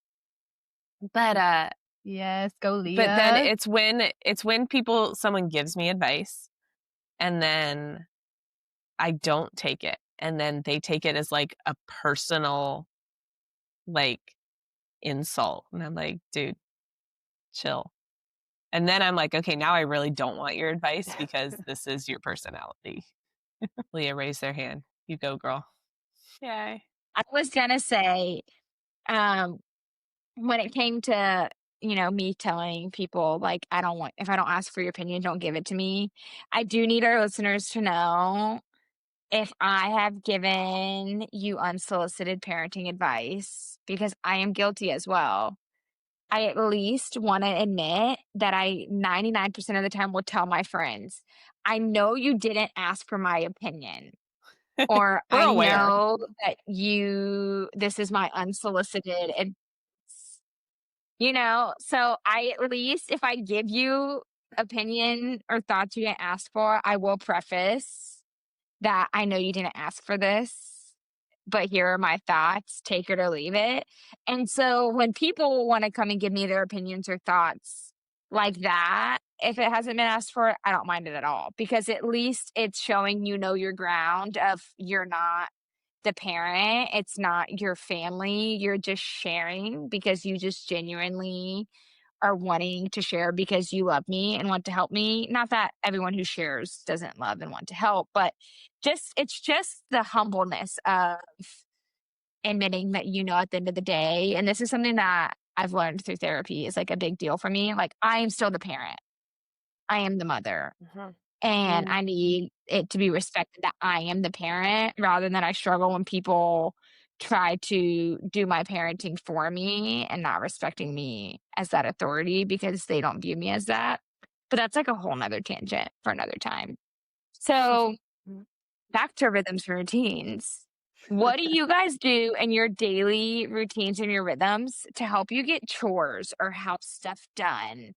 but Yes, go but then Leah. it's when someone gives me advice and then I don't take it. And then they take it as like a personal like insult. And I'm like, dude, chill. And then I'm like, okay, now I really don't want your advice because this is your personality. Leah raised their hand. You go, girl. Yay. I was gonna say, um, when it came to, me telling people, like, I don't want if I don't ask for your opinion, don't give it to me. I do need our listeners to know if I have given you unsolicited parenting advice, because I am guilty as well. I at least want to admit that I 99% of the time will tell my friends, I know you didn't ask for my opinion, or We're I aware. know that this is my unsolicited advice. So I at least, if I give you opinion or thoughts you didn't ask for, I will preface that I know you didn't ask for this, but here are my thoughts, take it or leave it. And so when people want to come and give me their opinions or thoughts like that, if it hasn't been asked for, I don't mind it at all, because at least it's showing your ground of you're not the parent, it's not your family, you're just sharing because you just genuinely are wanting to share because you love me and want to help me. Not that everyone who shares doesn't love and want to help, but it's just the humbleness of admitting that at the end of the day, and this is something that I've learned through therapy is like a big deal for me. Like, I am still the parent. I am the mother. Mhm. And Mm. I need it to be respected that I am the parent, rather than I struggle when people try to do my parenting for me and not respecting me as that authority because they don't view me as that. But that's like a whole nother tangent for another time. So back to rhythms and routines. What do you guys do in your daily routines and your rhythms to help you get chores or house stuff done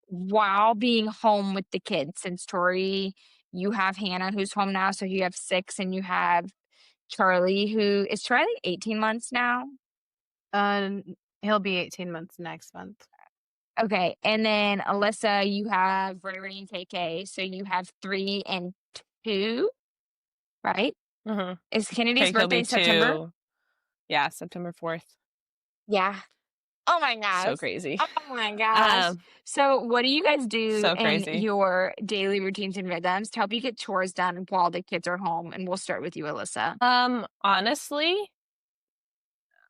while being home with the kids? Since Tori, you have Hannah who's home now, so you have six, and you have Charlie, who is Charlie 18 months now. Uh, he'll be 18 months next month. Okay, and then Alyssa, you have Ray Ray and KK, so you have 3 and 2, right? Mhm. Is Kennedy's Okay, he'll birthday be in September? 2. Yeah, September 4th. Yeah. Oh my So gosh. crazy. Oh my gosh. Um, So, what do you guys do so in crazy. your daily routines and rhythms to help you get chores done while the kids are home? And we'll start with you, Alyssa. Honestly,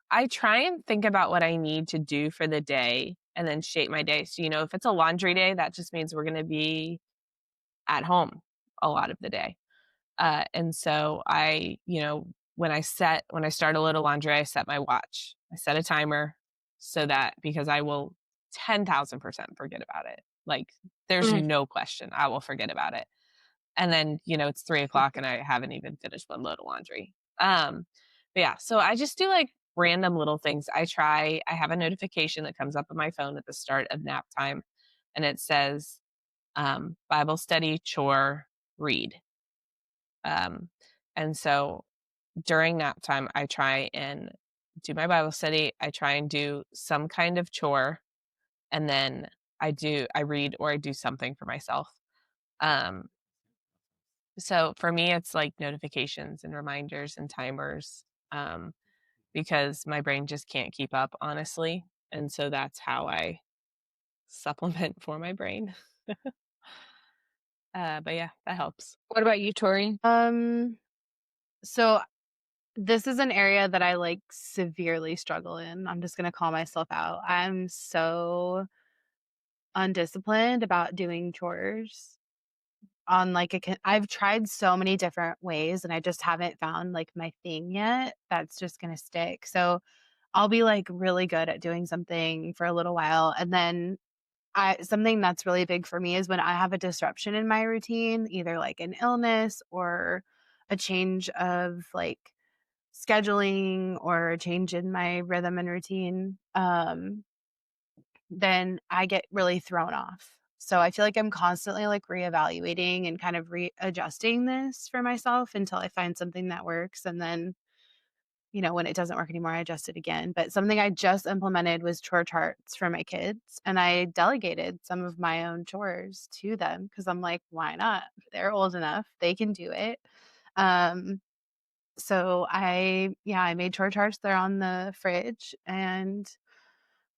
I try and think about what I need to do for the day and then shape my day. So, if it's a laundry day, that just means we're going to be at home a lot of the day. And so when I start a load of laundry, I set my watch. I set a timer so that because I will 10,000% forget about it. Like, there's Mm. no question I will forget about it. And then, it's 3 o'clock and I haven't even finished one load of laundry. But yeah, so I just do like random little things. I have a notification that comes up on my phone at the start of nap time and it says, Bible study, chore, read. And so during nap time, I try and do my Bible study. I try and do some kind of chore, and then I read or I do something for myself. Um, so for me, it's like notifications and reminders and timers, because my brain just can't keep up, honestly. And so that's how I supplement for my brain. But yeah, that helps. What about you, Tori? So this is an area that I like severely struggle in. I'm just gonna call myself out. I'm so undisciplined about doing chores on like I've tried so many different ways and I just haven't found like my thing yet that's just gonna stick. So I'll be like really good at doing something for a little while and then something that's really big for me is when I have a disruption in my routine, either like an illness or a change of like scheduling or a change in my rhythm and routine, then I get really thrown off. So I feel like I'm constantly like reevaluating and kind of readjusting this for myself until I find something that works. And then, when it doesn't work anymore, I adjust it again. But something I just implemented was chore charts for my kids. And I delegated some of my own chores to them because I'm like, why not? They're old enough, they can do it. Um, so I made chore charts. They're on the fridge, and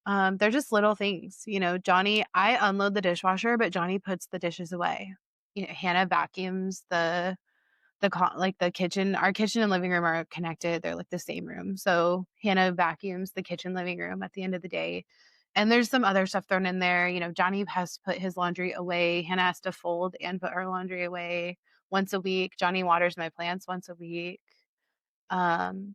they're just little things. Johnny, I unload the dishwasher, but Johnny puts the dishes away. Hannah vacuums like the kitchen. Our kitchen and living room are connected. They're like the same room. So Hannah vacuums the kitchen living room at the end of the day. And there's some other stuff thrown in there. Johnny has to put his laundry away. Hannah has to fold and put her laundry away once a week. Johnny waters my plants once a week. Um,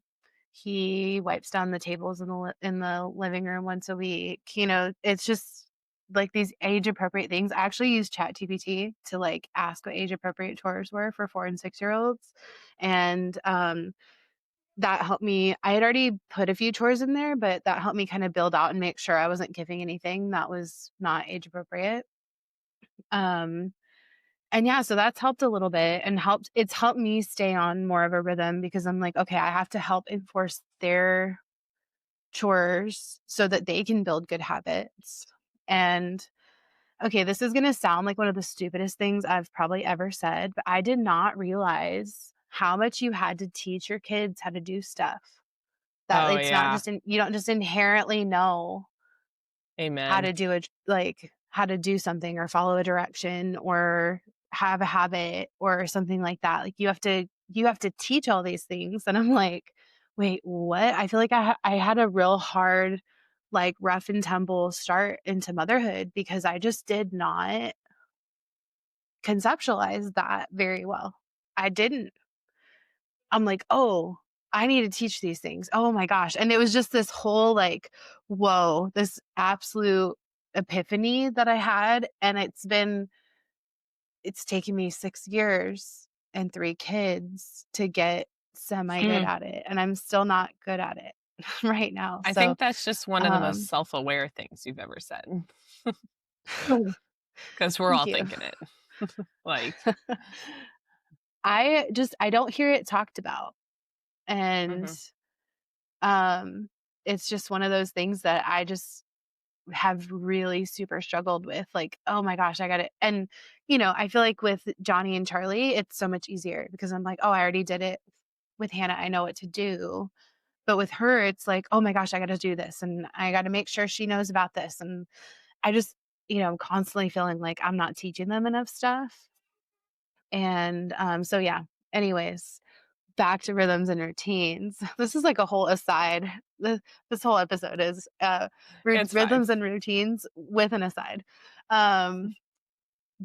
he wipes down the tables in the living room once a week. It's just like these age appropriate things. I actually use ChatGPT to like ask what age appropriate chores were for 4 and 6-year-olds. And that helped me. I had already put a few chores in there, but that helped me kind of build out and make sure I wasn't giving anything that was not age appropriate. Um, and yeah, so that's helped a little bit and it's helped me stay on more of a rhythm because I'm like, okay, I have to help enforce their chores so that they can build good habits. And okay, this is going to sound like one of the stupidest things I've probably ever said, but I did not realize how much you had to teach your kids how to do stuff. That Oh, it's not yeah. just you don't just inherently know how Amen. to do it, like how to do something or follow a direction or have a habit or something like that. Like you have to teach all these things. And I'm like, wait, what? I feel like I had a real hard, like rough and tumble start into motherhood because I just did not conceptualize that very well. I didn't. I'm like, oh, I need to teach these things. Oh my gosh. And it was just this whole like, whoa, this absolute epiphany that I had. And it's taken me 6 years and 3 kids to get semi good Hmm. at it. And I'm still not good at it right now. I So, think that's just one of the most um, self-aware things you've ever said. thank Because we're all you. thinking it. Like, I don't hear it talked about. And, mhm. um, it's just one of those things that I just have really super struggled with, like, oh my gosh, I got it. And I feel like with Johnny and Charlie it's so much easier because I'm like, oh, I already did it with Hannah, I know what to do. But with her it's like, oh my gosh, I got to do this and I got to make sure she knows about this. And I just I'm constantly feeling like I'm not teaching them enough stuff. And so yeah, anyways, back to rhythms and routines. This is like a whole aside. This whole episode is It's fine. rhythms and routines with an aside. Um,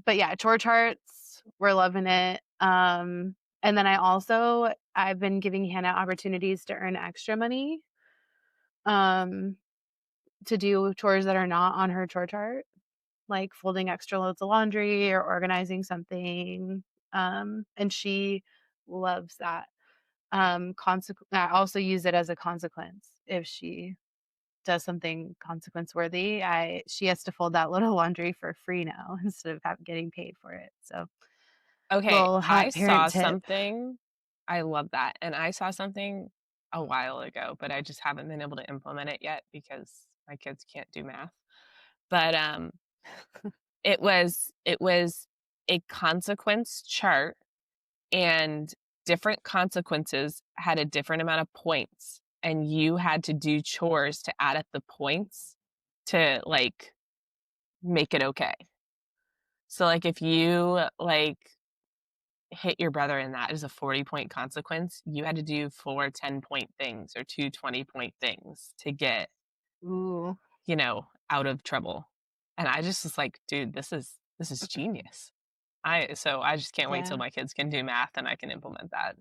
but yeah, chore charts, we're loving it. And then I've been giving Hannah opportunities to earn extra money um, to do chores that are not on her chore chart, like folding extra loads of laundry or organizing something. And she loves that. I also use it as a consequence. If she does something consequence worthy, she has to fold that little laundry for free now instead of getting paid for it. So Okay, little I saw parent tip. something. I love that. And I saw something a while ago, but I just haven't been able to implement it yet because my kids can't do math. But it was a consequence chart, and different consequences had a different amount of points, and you had to do chores to add up the points to like make it okay. So like if you like hit your brother and that is a 40-point consequence, you had to do 4 10-point things or 2 20-point things to get, Ooh, out of trouble. And I just was like, dude, this is genius. I just can't wait till yeah. my kids can do math and I can implement that.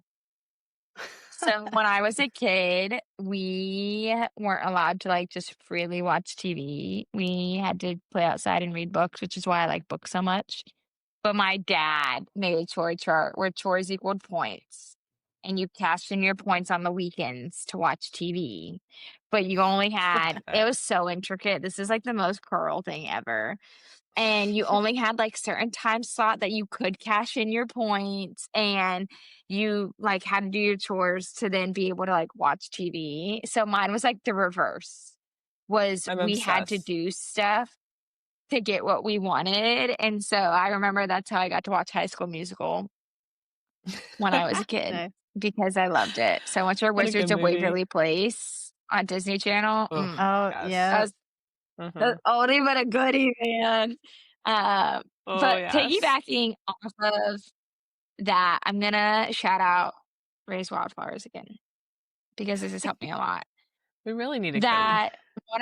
So when I was a kid, we weren't allowed to like just freely watch TV. We had to play outside and read books, which is why I like books so much. But my dad made a chore chart where chores equaled points. And you cashed in your points on the weekends to watch TV. But you only had, it Okay. was so intricate. This is like the most curl thing ever. And you only had like certain time slot that you could cash in your points, and you like had to do your chores to then be able to like watch TV. So mine was like the reverse. Was I'm we had to obsessed. do stuff to get what we wanted. And so I remember that's how I got to watch High School Musical when I was a kid Nice. because I loved it. So much for What a good Wizards of movie. Waverly Place on Disney Channel. Oh, Oh, That yeah. yes. was Mhm. the oldie but a goodie, man. Oh, But yes. piggybacking off of that, I'm gonna shout out Raise Wildflowers again because this has helped me a lot. We really need a code. That one,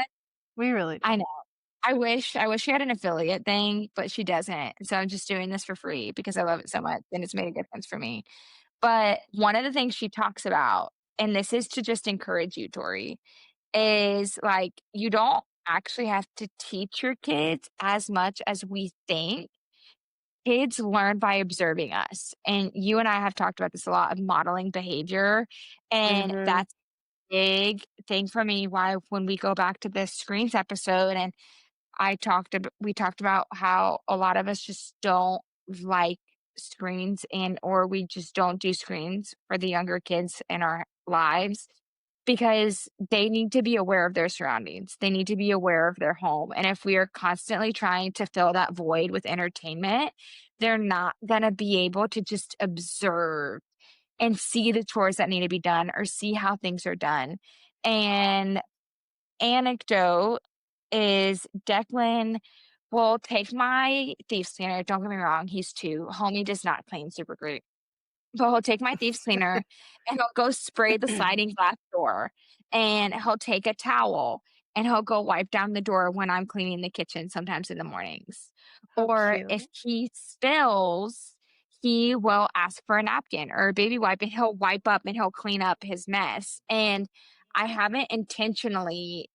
We really do. I know. I wish she had an affiliate thing, but she doesn't. So I'm just doing this for free because I love it so much and it's made a difference for me. But one of the things she talks about, and this is to just encourage you, Tori, is like you don't actually have to teach your kids as much as we think. Kids learn by observing us. And you and I have talked about this a lot of modeling behavior. And Mhm. that's a big thing for me. Why, when we go back to this screens episode, and we talked about how a lot of us just don't like screens, and or we just don't do screens for the younger kids in our lives because they need to be aware of their surroundings. They need to be aware of their home. And if we are constantly trying to fill that void with entertainment, they're not going to be able to just observe and see the chores that need to be done or see how things are done. And anecdote is Declan will take my thief cleaner. Don't get me wrong, he's 2. Homie does not clean super great. But he'll take my thief cleaner and he'll go spray the sliding glass door. And he'll take a towel and he'll go wipe down the door when I'm cleaning the kitchen sometimes in the mornings. How Or if cute. he spills, he will ask for a napkin or a baby wipe and he'll wipe up and he'll clean up his mess. And I haven't intentionally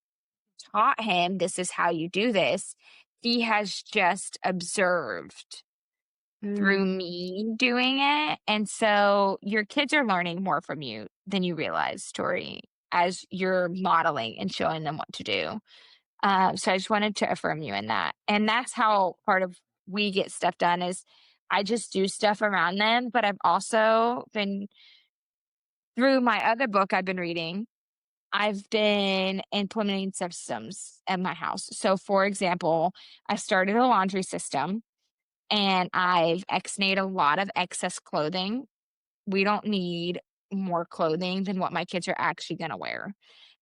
taught him this is how you do this. He has just observed through Mm. me doing it. And so your kids are learning more from you than you realize, Tori, as you're modeling and showing them what to do. So I just wanted to affirm you in that. And that's how part of we get stuff done is I just do stuff around them. But I've also been through my other book I've been reading. I've been implementing systems at my house. So, for example, I started a laundry system and I've ex-nayed a lot of excess clothing. We don't need more clothing than what my kids are actually going to wear.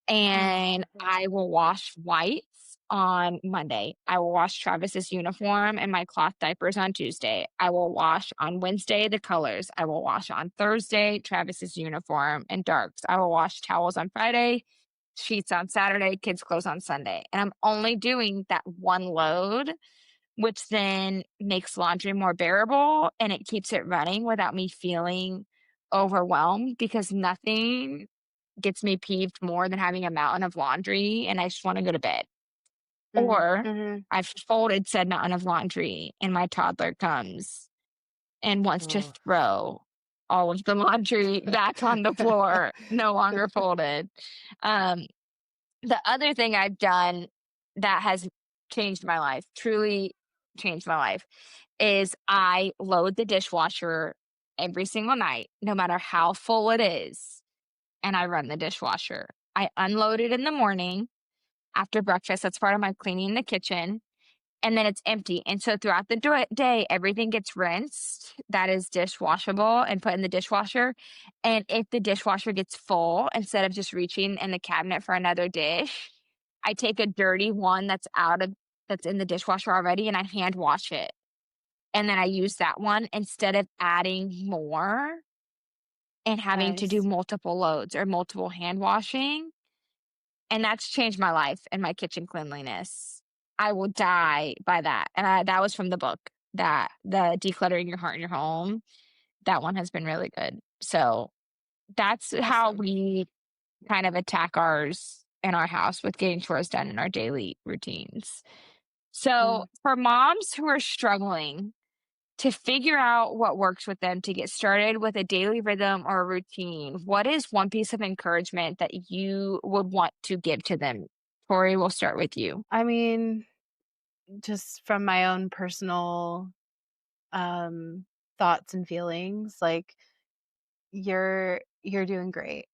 And Mhm. I will wash whites on Monday. I will wash Travis's uniform and my cloth diapers on Tuesday. I will wash on Wednesday the colors. I will wash on Thursday Travis's uniform and darks. I will wash towels on Friday, sheets on Saturday, kids' clothes on Sunday. And I'm only doing that one load, which then makes laundry more bearable and it keeps it running without me feeling overwhelmed because nothing gets me peeved more than having a mountain of laundry and I just want to go to bed. Mhm. Or Mhm. I've folded said mountain of laundry and my toddler comes and wants to Oh. throw all of the laundry back on the floor, no longer folded. Um, the other thing I've done that has changed my life, truly changed my life, is I load the dishwasher every single night, no matter how full it is, and I run the dishwasher. I unload it in the morning after breakfast. That's part of my cleaning the kitchen. And then it's empty. And so throughout the day, everything gets rinsed that is dishwashable and put in the dishwasher. And if the dishwasher gets full, instead of just reaching in the cabinet for another dish, I take a dirty one that's in the dishwasher already and I hand wash it. And then I use that one instead of adding more and having to do Nice. multiple loads or multiple hand washing. And that's changed my life and my kitchen cleanliness. I will die by that. And that was from the book, that the decluttering your heart and your home. That one has been really good. So that's how Awesome. we kind of attack ours in our house with getting chores done in our daily routines. So, Mm. for moms who are struggling to figure out what works with them to get started with a daily rhythm or a routine, what is one piece of encouragement that you would want to give to them? Tori, we'll start with you. I mean, just from my own personal thoughts and feelings, like you're doing great.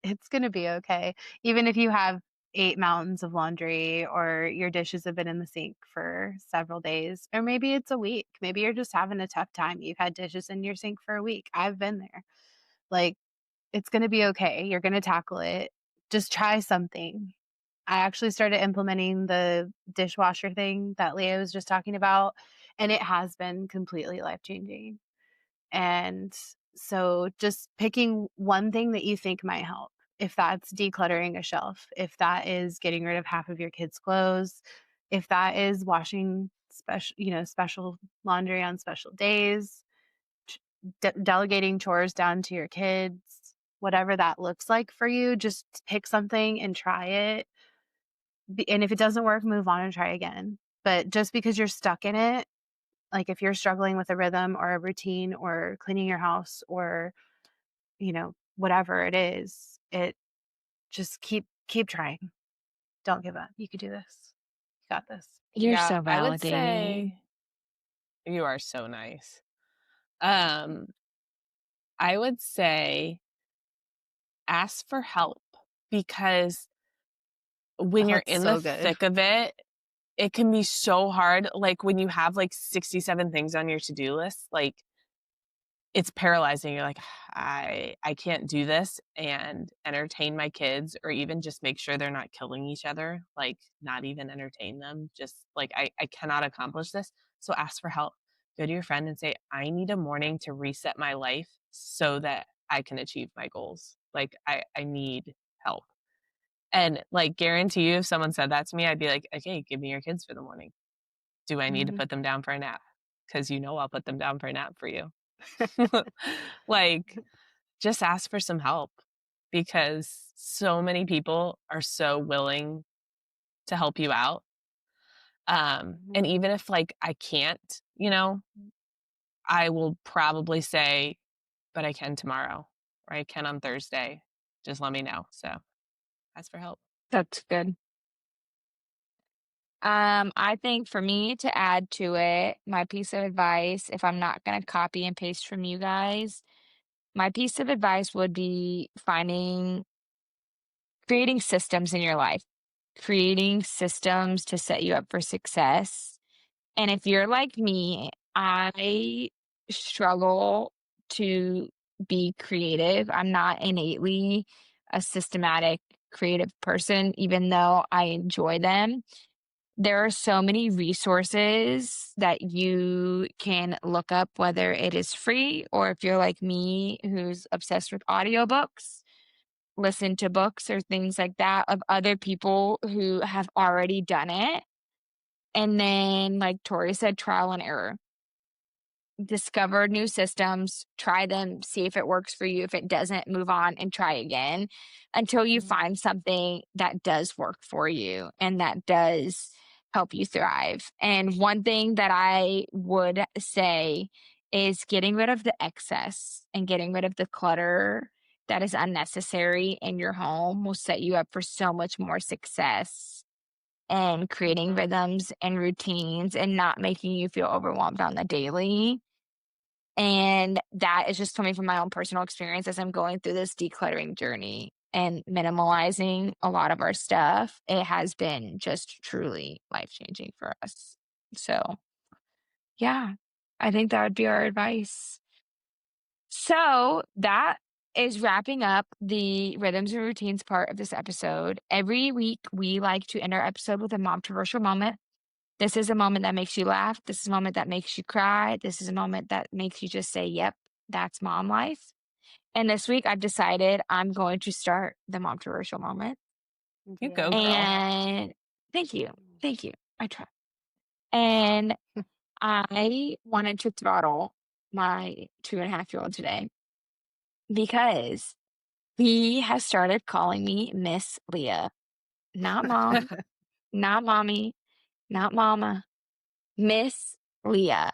It's going to be okay. Even if you have 8 mountains of laundry or your dishes have been in the sink for several days, or maybe it's a week. Maybe you're just having a tough time. You've had dishes in your sink for a week. I've been there. Like, it's going to be okay. You're going to tackle it. Just try something. I actually started implementing the dishwasher thing that Leah was just talking about, and it has been completely life changing. And so just picking one thing that you think might help. If that's decluttering a shelf, if that is getting rid of half of your kids' clothes, if that is washing special laundry on special days, delegating chores down to your kids, whatever that looks like for you, just pick something and try it. And if it doesn't work, move on and try again. But just because you're stuck in it, like if you're struggling with a rhythm or a routine or cleaning your house or, whatever it is, it just keep trying. Don't give up. You could do this. You got this. You're Yeah, so I would validating. say you are so nice. Um, I would say ask for help because when Oh, you're it's in the so good. thick of it, it can be so hard. Like when you have like 67 things on your to-do list, like it's paralyzing. You're like, I can't do this and entertain my kids or even just make sure they're not killing each other, like not even entertain them. Just like I cannot accomplish this. So ask for help. Go to your friend and say, I need a morning to reset my life so that I can achieve my goals. Like I need help. And like guarantee you if someone said that to me, I'd be like, okay, give me your kids for the morning. Do I need to Mhm. put them down for a nap? Because I'll put them down for a nap for you. Like, just ask for some help because so many people are so willing to help you out. And Mhm. even if like I can't, I will probably say, but I can tomorrow or I can on Thursday. Just let me know. So ask for help. That's good. I think for me to add to it, my piece of advice, if I'm not going to copy and paste from you guys, my piece of advice would be creating systems in your life, creating systems to set you up for success. And if you're like me, I struggle to be creative. I'm not innately a systematic creative person, even though I enjoy them. There are so many resources that you can look up, whether it is free or if you're like me who's obsessed with audiobooks, listen to books or things like that of other people who have already done it. And then, like Tori said, trial and error. Discover new systems, try them, see if it works for you. If it doesn't, move on and try again until you Mhm. find something that does work for you and that does help you thrive. And one thing that I would say is getting rid of the excess and getting rid of the clutter that is unnecessary in your home will set you up for so much more success and creating Mhm. rhythms and routines and not making you feel overwhelmed on the daily. And that is just coming from my own personal experience as I'm going through this decluttering journey and minimalizing a lot of our stuff. It has been just truly life changing for us. So, yeah, I think that would be our advice. So, that is wrapping up the rhythms and routines part of this episode. Every week, we like to end our episode with a mom controversial moment. This is a moment that makes you laugh. This is a moment that makes you cry. This is a moment that makes you just say, yep, that's mom life. And this week I've decided I'm going to start the mom controversial moment. You go, Yeah. girl. And thank you. Thank you. I try. And I wanted to throttle my 2.5-year-old today because He has started calling me Miss Leah. Not mom, not mommy, not mama, Miss Leah.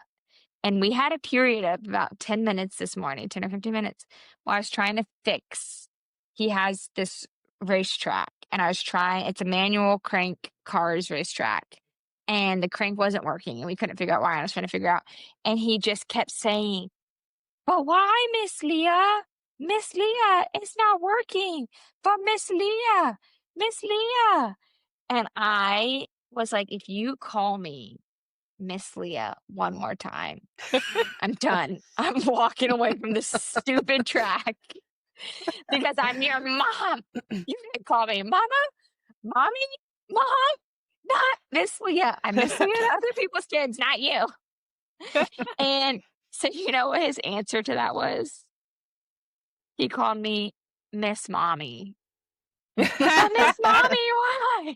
And we had a period of about 10 minutes this morning, 10 or 15 minutes, while I was trying to fix. He has this racetrack, and I was trying, it's a manual crank cars racetrack. And the crank wasn't working, and we couldn't figure out why. I was trying to figure out. And he just kept saying, "But why, Miss Leah? Miss Leah, it's not working. But Miss Leah, Miss Leah." And I was like, if you call me Miss Leah one more time, I'm done. I'm walking away from this stupid track because I'm your mom. You can call me mama, mommy, mom, not Miss Leah. I'm Miss Leah to other people's kids, not you. And so you know what his answer to that was? He called me Miss Mommy. But Miss Mommy, why?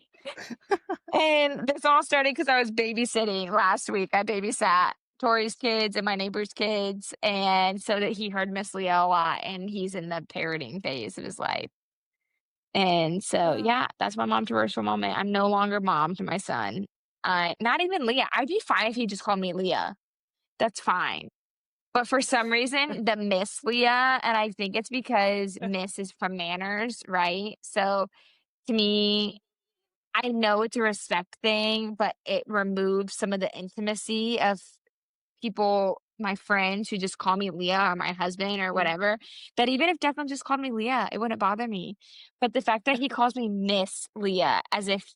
And this all started because I was babysitting last week. I babysat Tori's kids and my neighbor's kids, and so that he heard Miss Leah a lot, and he's in the parenting phase of his life. And so, yeah, that's my mom controversial moment. I'm no longer mom to my son. Not even Leah. I'd be fine if he just called me Leah. That's fine. But for some reason, the Miss Leah, and I think it's because Miss is from manners, right? So to me, I know it's a respect thing, but it removes some of the intimacy of people, my friends who just call me Leah or my husband or whatever. That even if Declan just called me Leah, it wouldn't bother me. But the fact that he calls me Miss Leah as if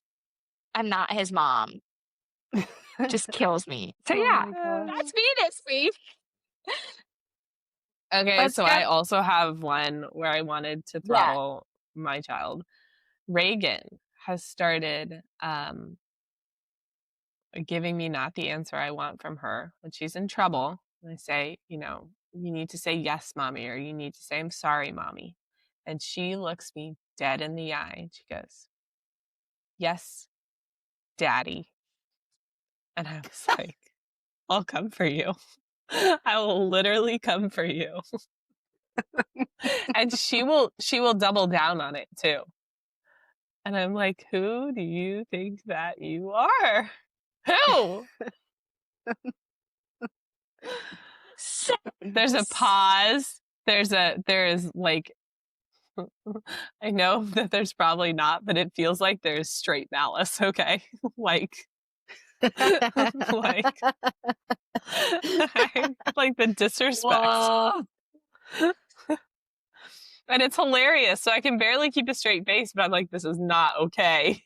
I'm not his mom just kills me. So Oh yeah, my gosh. that's me this week. Okay, Let's so go. I also have one where I wanted to Yeah. throttle my child. Reagan has started giving me not the answer I want from her when she's in trouble. And I say, you need to say yes, mommy, or you need to say I'm sorry, mommy. And she looks me dead in the eye and she goes, yes, daddy. And I was like, I'll come for you. I will literally come for you. And she will double down on it too. And I'm like, who do you think that you are? Who? There's a pause. There is like, I know that there's probably not, but it feels like there's straight malice. Okay. like like like the disrespect. Whoa. And it's hilarious. So I can barely keep a straight face, but I'm like, this is not okay.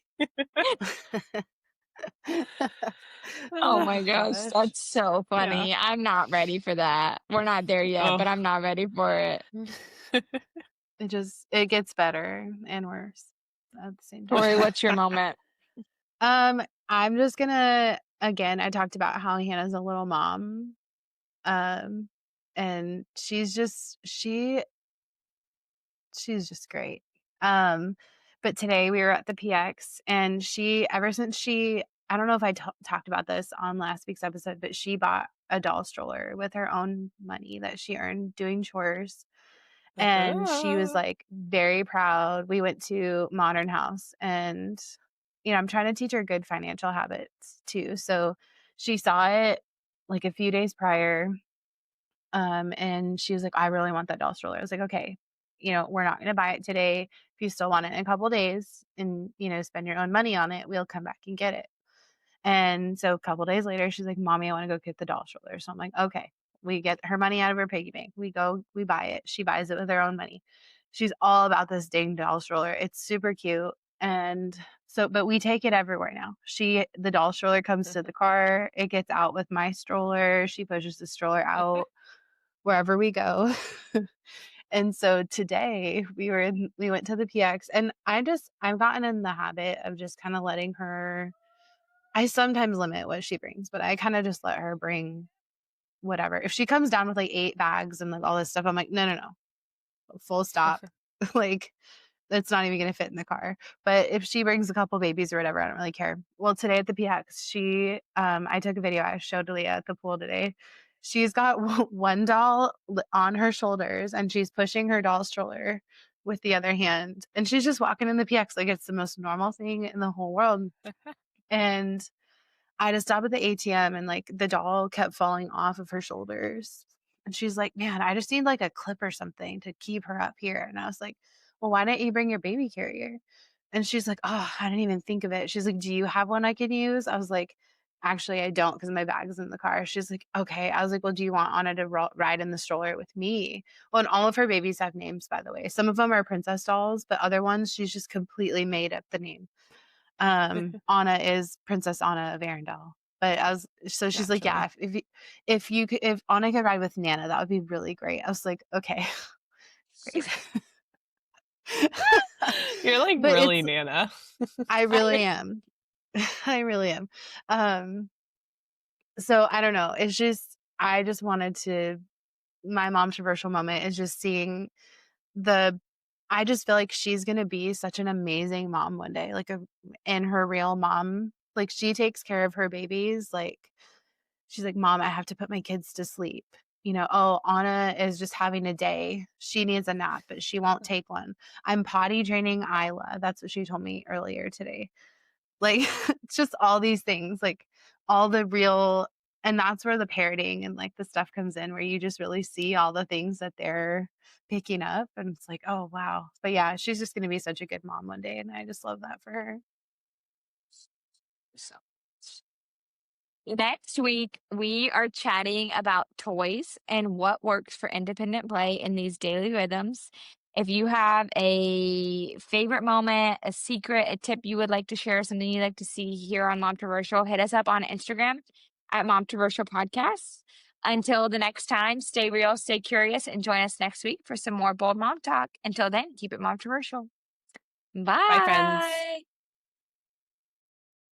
Oh my gosh, that's so funny. Yeah. I'm not ready for that. We're not there yet, but I'm not ready for it. It gets better and worse at the same time. Tori, what's your moment? I'm just gonna, again, I talked about how Hannah's a little mom. And she's just great. But today we were at the PX, and ever since I don't know if I talked about this on last week's episode, but she bought a doll stroller with her own money that she earned doing chores. And she was like very proud. We went to Modern House, and I'm trying to teach her good financial habits too. So she saw it like a few days prior. And she was like, I really want that doll stroller. I was like, okay, we're not going to buy it today. If you still want it in a couple days and, spend your own money on it, we'll come back and get it. And so a couple days later, she's like, Mommy, I want to go get the doll stroller. So I'm like, okay. We get her money out of her piggy bank. We go, we buy it. She buys it with her own money. She's all about this dang doll stroller. It's super cute. And so, but we take it everywhere now. The doll stroller comes to the car. It gets out with my stroller. She pushes the stroller out wherever we go. And so today we went to the PX, and I've gotten in the habit of just kind of letting her. I sometimes limit what she brings, but I kind of just let her bring whatever. If she comes down with like 8 bags and like all this stuff, I'm like, no, full stop. Like, it's not even going to fit in the car. But if she brings a couple babies or whatever, I don't really care. Well, today at the PX, I took a video. I showed Leah at the pool today. She's got one doll on her shoulders, and she's pushing her doll stroller with the other hand. And she's just walking in the PX like it's the most normal thing in the whole world. And I had to stop at the ATM and like the doll kept falling off of her shoulders. And she's like, man, I just need like a clip or something to keep her up here. And I was like, well, why don't you bring your baby carrier? And she's like, oh, I didn't even think of it. She's like, do you have one I can use? I was like, actually, I don't because my bag is in the car. She's like, okay. I was like, well, do you want Anna to ride in the stroller with me? Well, and all of her babies have names, by the way. Some of them are princess dolls, but other ones, she's just completely made up the name. Anna is Princess Anna of Arendelle. But so she's like, yeah, Naturally. if Anna could ride with Nana, that would be really great. I was like, okay, great. You're like But really Nana. I really am. I really am. So I don't know. It's just I just wanted to my mom controversial moment is just seeing I just feel like she's gonna be such an amazing mom one day, like in her real mom. Like she takes care of her babies. Like she's like, Mom, I have to put my kids to sleep. Oh, Anna is just having a day. She needs a nap, but she won't take one. I'm potty training Isla. That's what she told me earlier today. Like it's just all these things, like all the real and that's where the parroting and like the stuff comes in where you just really see all the things that they're picking up and it's like, oh wow. But yeah, she's just gonna be such a good mom one day and I just love that for her. So next week, we are chatting about toys and what works for independent play in these daily rhythms. If you have a favorite moment, a secret, a tip you would like to share, something you'd like to see here on Momtroversial, hit us up on Instagram at Momtroversial Podcasts. Until the next time, stay real, stay curious, and join us next week for some more bold mom talk. Until then, keep it Momtroversial. Bye, friends. Bye.